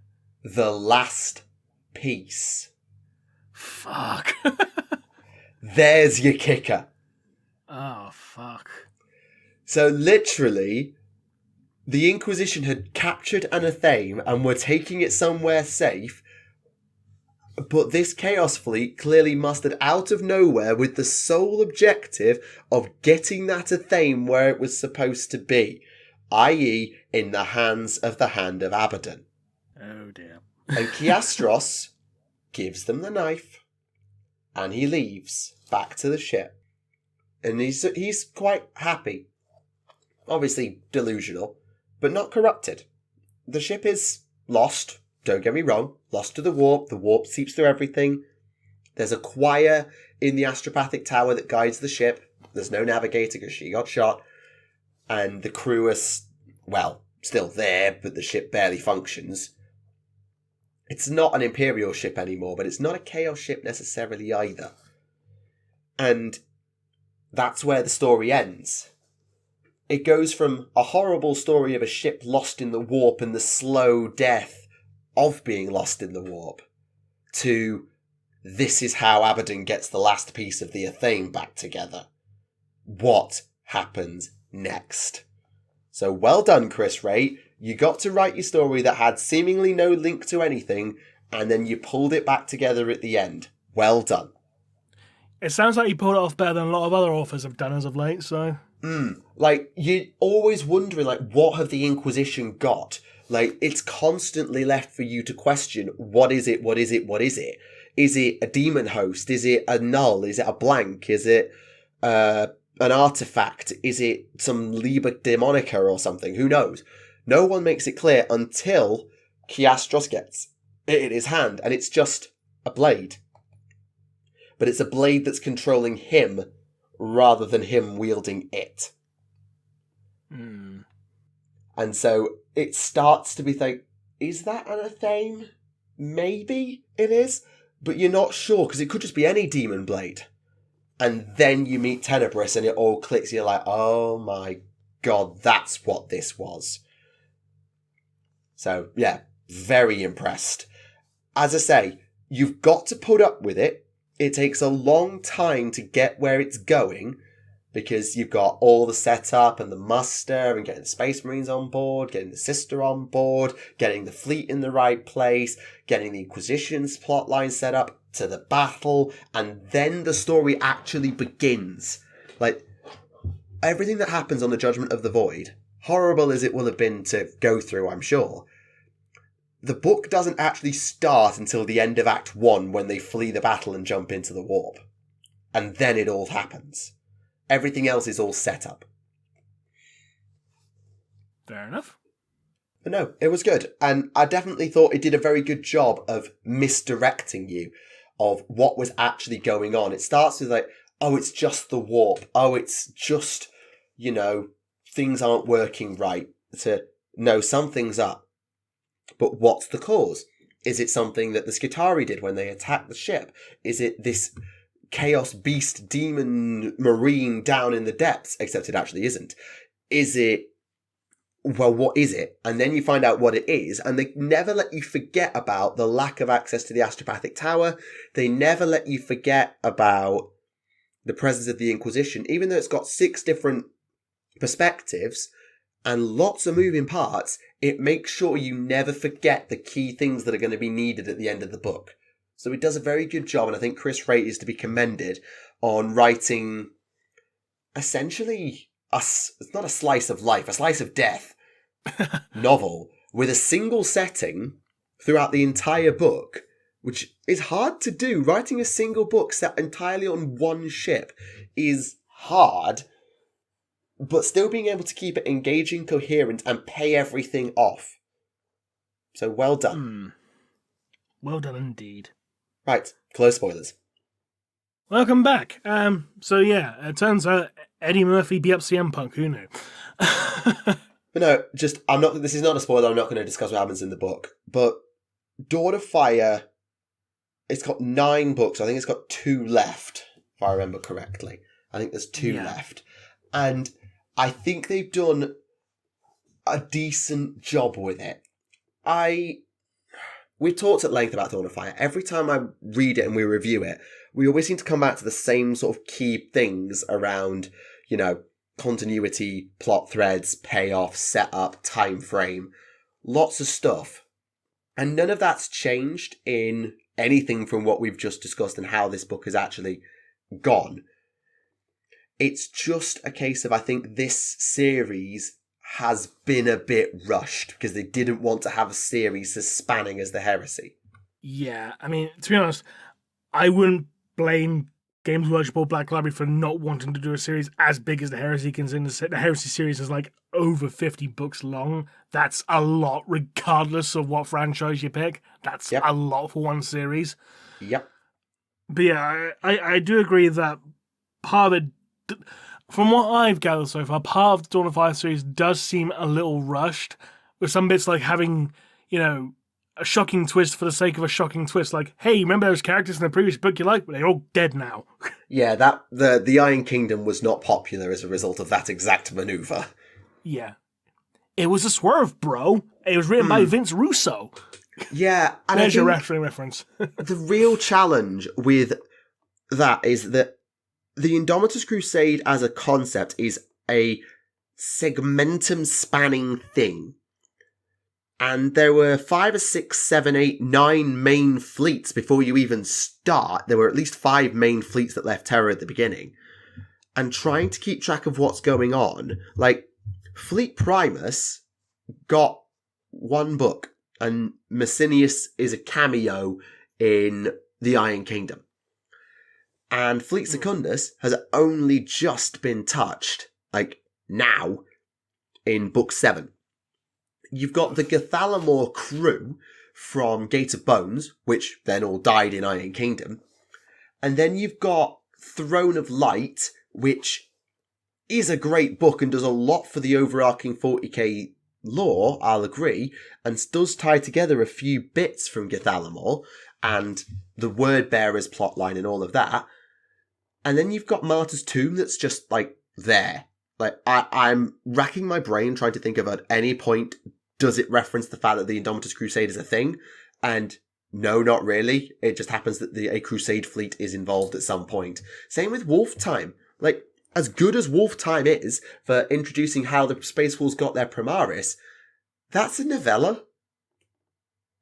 The last piece. Fuck. There's your kicker. Oh, fuck. So literally, the Inquisition had captured anathema and were taking it somewhere safe, but this Chaos Fleet clearly mustered out of nowhere with the sole objective of getting that anathema where it was supposed to be, i.e. in the hands of the Hand of Abaddon. Oh, dear. And Chiastros gives them the knife, and he leaves back to the ship. And he's quite happy. Obviously delusional, but not corrupted. The ship is lost, don't get me wrong, lost to the warp seeps through everything. There's a choir in the astropathic tower that guides the ship. There's no navigator because she got shot. And the crew is, well, still there, but the ship barely functions. It's not an Imperial ship anymore, but it's not a Chaos ship necessarily either. And that's where the story ends. It goes from a horrible story of a ship lost in the warp and the slow death of being lost in the warp to this is how Abaddon gets the last piece of the anathema back together. What happens next? So well done, Chris Ray. You got to write your story that had seemingly no link to anything, and then you pulled it back together at the end. Well done. It sounds like you pulled it off better than a lot of other authors have done as of late, so... Like, you're always wondering, like, what have the Inquisition got? Like, it's constantly left for you to question, what is it, what is it, what is it? Is it a demon host? Is it a null? Is it a blank? Is it an artifact? Is it some Liber Demonica or something? Who knows? No one makes it clear until Chiastros gets it in his hand, and it's just a blade. But it's a blade that's controlling him rather than him wielding it. And so it starts to be like, is that anathema? Maybe it is, but you're not sure because it could just be any demon blade. And then you meet Tenebris and it all clicks. You're like, oh my god, that's what this was. So yeah, very impressed. As I say, you've got to put up with it. It takes a long time to get where it's going because you've got all the setup and the muster and getting the Space Marines on board, getting the Sister on board, getting the fleet in the right place, getting the Inquisition's plotline set up to the battle, and then the story actually begins. Like, everything that happens on the Judgment of the Void, horrible as it will have been to go through, I'm sure, the book doesn't actually start until the end of Act 1 when they flee the battle and jump into the warp. And then it all happens. Everything else is all set up. Fair enough. But no, it was good. And I definitely thought it did a very good job of misdirecting you of what was actually going on. It starts with like, oh, it's just the warp. Oh, it's just, things aren't working right. To, no, something's up. But what's the cause? Is it something that the Skitarii did when they attacked the ship? Is it this chaos beast demon marine down in the depths? Except it actually isn't. Is it... Well, what is it? And then you find out what it is, and they never let you forget about the lack of access to the astropathic tower. They never let you forget about the presence of the Inquisition, even though it's got 6 different perspectives and lots of moving parts. It makes sure you never forget the key things that are going to be needed at the end of the book. So it does a very good job, and I think Chris Ray is to be commended on writing essentially it's not a slice of life, a slice of death novel with a single setting throughout the entire book, which is hard to do. Writing a single book set entirely on one ship is hard, but still being able to keep it engaging, coherent, and pay everything off. So well done. Well done indeed. Right, close spoilers. Welcome back. So yeah, it turns out Eddie Murphy beat up CM Punk. Who knew? But no, this is not a spoiler. I'm not going to discuss what happens in the book. But Dawn of Fire, it's got 9 books. I think it's got 2 left. if I remember correctly. I think there's 2 Yeah. left. And I think they've done a decent job with it. We talked at length about Dawn of Fire. Every time I read it and we review it, we always seem to come back to the same sort of key things around, continuity, plot threads, payoff, setup, time frame. Lots of stuff. And none of that's changed in anything from what we've just discussed and how this book has actually gone. It's just a case of, I think this series has been a bit rushed because they didn't want to have a series as spanning as the Heresy. Yeah, I mean, to be honest, I wouldn't blame Games Workshop or Black Library for not wanting to do a series as big as the Heresy, considering the Heresy series is like over 50 books long. That's a lot, regardless of what franchise you pick. That's a lot for one series. Yep. But yeah, I do agree that part of it, from what I've gathered so far, part of the Dawn of Fire series does seem a little rushed, with some bits like having, a shocking twist for the sake of a shocking twist. Like, hey, remember those characters in the previous book you liked? But they're all dead now. Yeah, the Iron Kingdom was not popular as a result of that exact maneuver. Yeah. It was a swerve, bro. It was written by Vince Russo. Yeah. And there's your reference. The real challenge with that is that the Indomitus Crusade as a concept is a segmentum spanning thing. And there were 5 or 6, 7, 8, 9 main fleets before you even start. There were at least 5 main fleets that left Terra at the beginning. And trying to keep track of what's going on, like, Fleet Primus got 1 book, and Messinius is a cameo in the Iron Kingdom. And Fleet Secundus has only just been touched, like, now, in book 7. You've got the Gathalamor crew from Gate of Bones, which then all died in Iron Kingdom. And then you've got Throne of Light, which is a great book and does a lot for the overarching 40k lore, I'll agree, and does tie together a few bits from Gathalamor and the Word Bearers plotline and all of that. And then you've got Martyr's Tomb that's just, like, there. Like, I'm racking my brain trying to think of at any point, does it reference the fact that the Indomitus Crusade is a thing? And no, not really. It just happens that a Crusade fleet is involved at some point. Same with Wolf Time. Like, as good as Wolf Time is for introducing how the Space Wolves got their Primaris, that's a novella.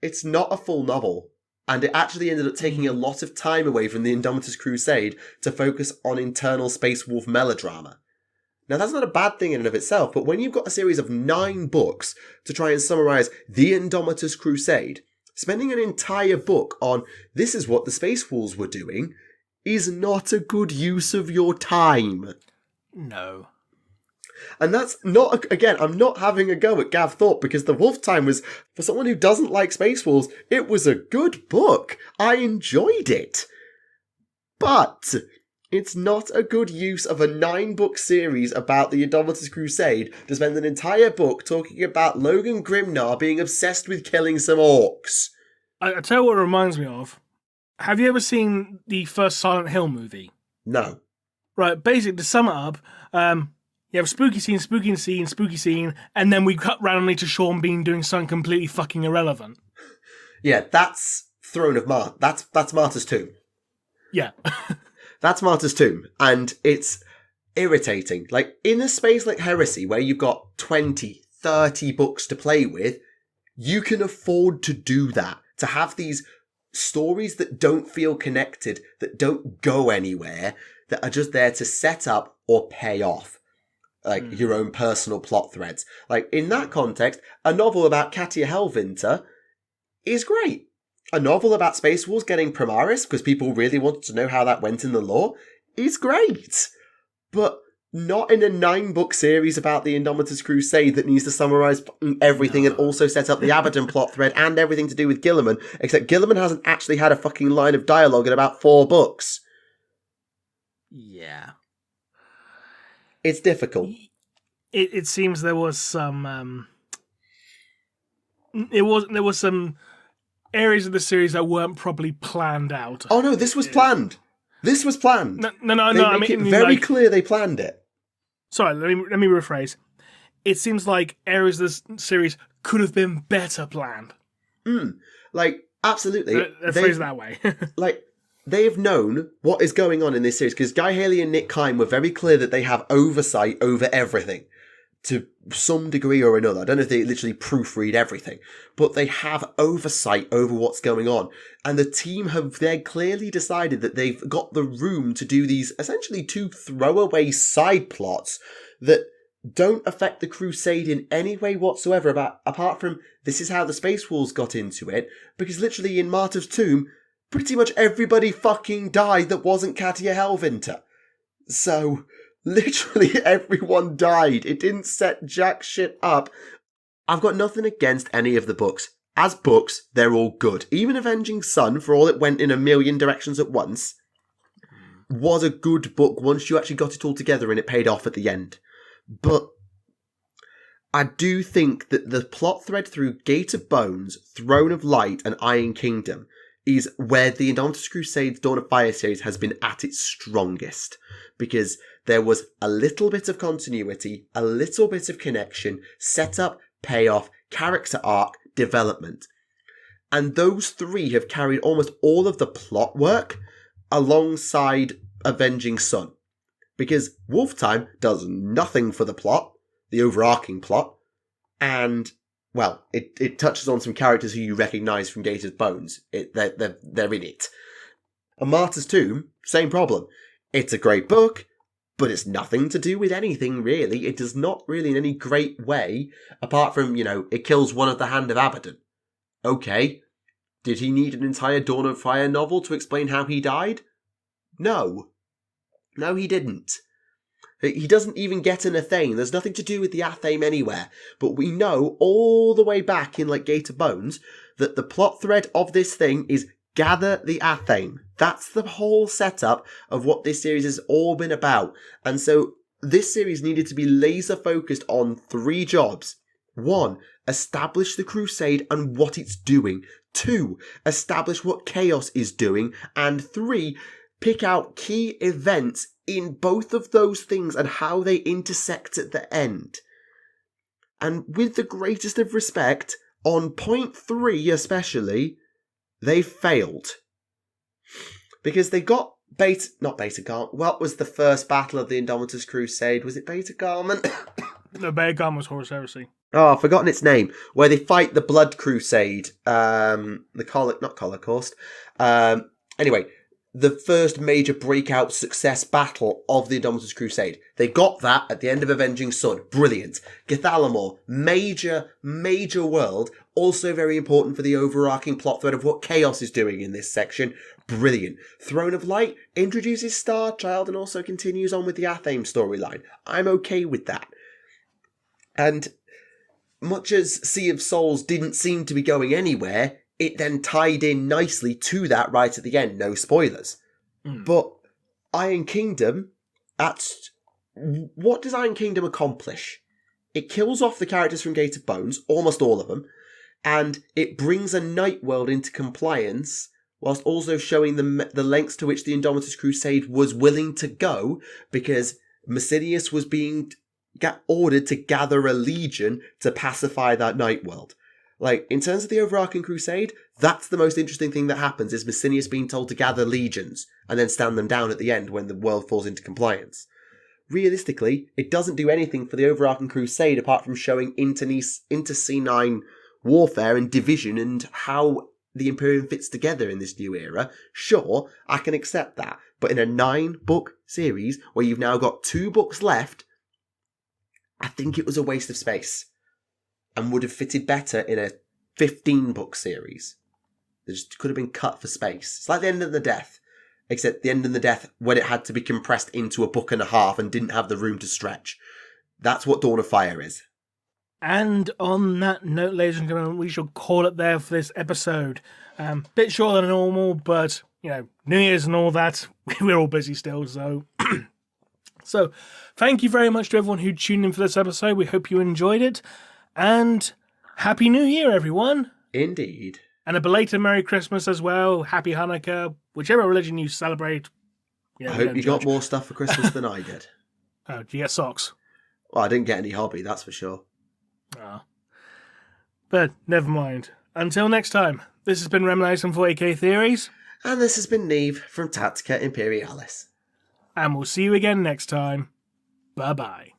It's not a full novel. And it actually ended up taking a lot of time away from the Indomitus Crusade to focus on internal Space Wolf melodrama. Now, that's not a bad thing in and of itself, but when you've got a series of 9 books to try and summarize the Indomitus Crusade, spending an entire book on this is what the Space Wolves were doing is not a good use of your time. No. And that's not, again, I'm not having a go at Gav Thorpe because the Wolf Time was, for someone who doesn't like Space Wolves, it was a good book. I enjoyed it. But it's not a good use of a 9-book series about the Indomitus Crusade to spend an entire book talking about Logan Grimnar being obsessed with killing some orcs. I tell you what it reminds me of. Have you ever seen the first Silent Hill movie? No. Right, basically, to sum it up, you have spooky scene, and then we cut randomly to Sean Bean doing something completely fucking irrelevant. Yeah, that's Throne of that's Martyr's Tomb. Yeah. That's Martyr's Tomb, and it's irritating. Like, in a space like Heresy, where you've got 20, 30 books to play with, you can afford to do that. To have these stories that don't feel connected, that don't go anywhere, that are just there to set up or pay off. Like, your own personal plot threads. Like, in that context, a novel about Katia Helvinter is great. A novel about Space Wolves getting Primaris, because people really wanted to know how that went in the lore, is great. But not in a 9-book series about the Indomitus Crusade that needs to summarise everything and also set up the Abaddon plot thread and everything to do with Guilliman, except Guilliman hasn't actually had a fucking line of dialogue in about 4 books. Yeah. It's difficult. It seems there was some there was some areas of the series that weren't properly planned out. Oh no, this was planned. This was planned. No. They I make mean, it very like, clear they planned it. sorry, let me rephrase. It seems like areas of this series could have been better planned. Like, absolutely. Let's phrase it that way. Like, they have known what is going on in this series because Guy Haley and Nick Kime were very clear that they have oversight over everything to some degree or another. I don't know if they literally proofread everything, but they have oversight over what's going on. And the team they're clearly decided that they've got the room to do these essentially 2 throwaway side plots that don't affect the Crusade in any way whatsoever apart from this is how the Space Wolves got into it, because literally in Martyr's Tomb, pretty much everybody fucking died that wasn't Katia Helvinter. So, literally everyone died. It didn't set jack shit up. I've got nothing against any of the books. As books, they're all good. Even Avenging Sun, for all it went in a million directions at once, was a good book once you actually got it all together and it paid off at the end. But I do think that the plot thread through Gate of Bones, Throne of Light, and Iron Kingdom is where the Indomitus Crusades Dawn of Fire series has been at its strongest. Because there was a little bit of continuity, a little bit of connection, setup, payoff, character arc, development. And those 3 have carried almost all of the plot work alongside Avenging Sun. Because Wolf Time does nothing for the plot, the overarching plot, and, well, it touches on some characters who you recognise from Gate of Bones. They're in it. A Martyr's Tomb, same problem. It's a great book, but it's nothing to do with anything, really. It does not really in any great way, apart from, it kills one of the Hand of Abaddon. Okay. Did he need an entire Dawn of Fire novel to explain how he died? No. No, he didn't. He doesn't even get an Athame. There's nothing to do with the Athame anywhere. But we know all the way back in Gate of Bones that the plot thread of this thing is gather the Athame. That's the whole setup of what this series has all been about. And so this series needed to be laser focused on 3 jobs. 1, establish the Crusade and what it's doing. 2, establish what Chaos is doing. And 3, pick out key events in both of those things and how they intersect at the end. And with the greatest of respect, on point 3 especially, they failed. Because they got not Beta Garment. What was the first battle of the Indomitus Crusade? Was it Beta Garment? No, Beta Garment was Horus Heresy. Oh, I've forgotten its name. Where they fight the Blood Crusade. Not Holocaust. Anyway, the first major breakout success battle of the Indomitus Crusade. They got that at the end of Avenging Sun. Brilliant. Githalamor, major world. Also very important for the overarching plot thread of what Chaos is doing in this section. Brilliant. Throne of Light introduces Star Child and also continues on with the Athame storyline. I'm okay with that. And much as Sea of Souls didn't seem to be going anywhere, it then tied in nicely to that right at the end. No spoilers. But Iron Kingdom, what does Iron Kingdom accomplish? It kills off the characters from Gate of Bones, almost all of them, and it brings a night world into compliance, whilst also showing the lengths to which the Indomitus Crusade was willing to go, because Macinius was being ordered to gather a legion to pacify that night world. In terms of the overarching crusade, that's the most interesting thing that happens, is Macinius being told to gather legions and then stand them down at the end when the world falls into compliance. Realistically, it doesn't do anything for the overarching crusade apart from showing inter-C9 warfare and division and how the Imperium fits together in this new era. Sure, I can accept that. But in a 9-book series, where you've now got 2 books left, I think it was a waste of space. And would have fitted better in a 15-book series. It just could have been cut for space. It's like the End of the Death. Except the End of the Death when it had to be compressed into a book and a half and didn't have the room to stretch. That's what Dawn of Fire is. And on that note, ladies and gentlemen, we shall call it there for this episode. Bit shorter than normal, but, New Year's and all that, we're all busy still, so... So, thank you very much to everyone who tuned in for this episode. We hope you enjoyed it. And Happy New Year, everyone. Indeed. And a belated Merry Christmas as well. Happy Hanukkah. Whichever religion you celebrate, Yeah, I we hope don't you judge. got more stuff for Christmas than I did. Oh, did you get socks? Well, I didn't get any hobby, that's for sure. Ah. But never mind. Until next time, this has been Remleiz from 40k Theories. And this has been Neve from Tactica Imperialis. And we'll see you again next time. Bye-bye.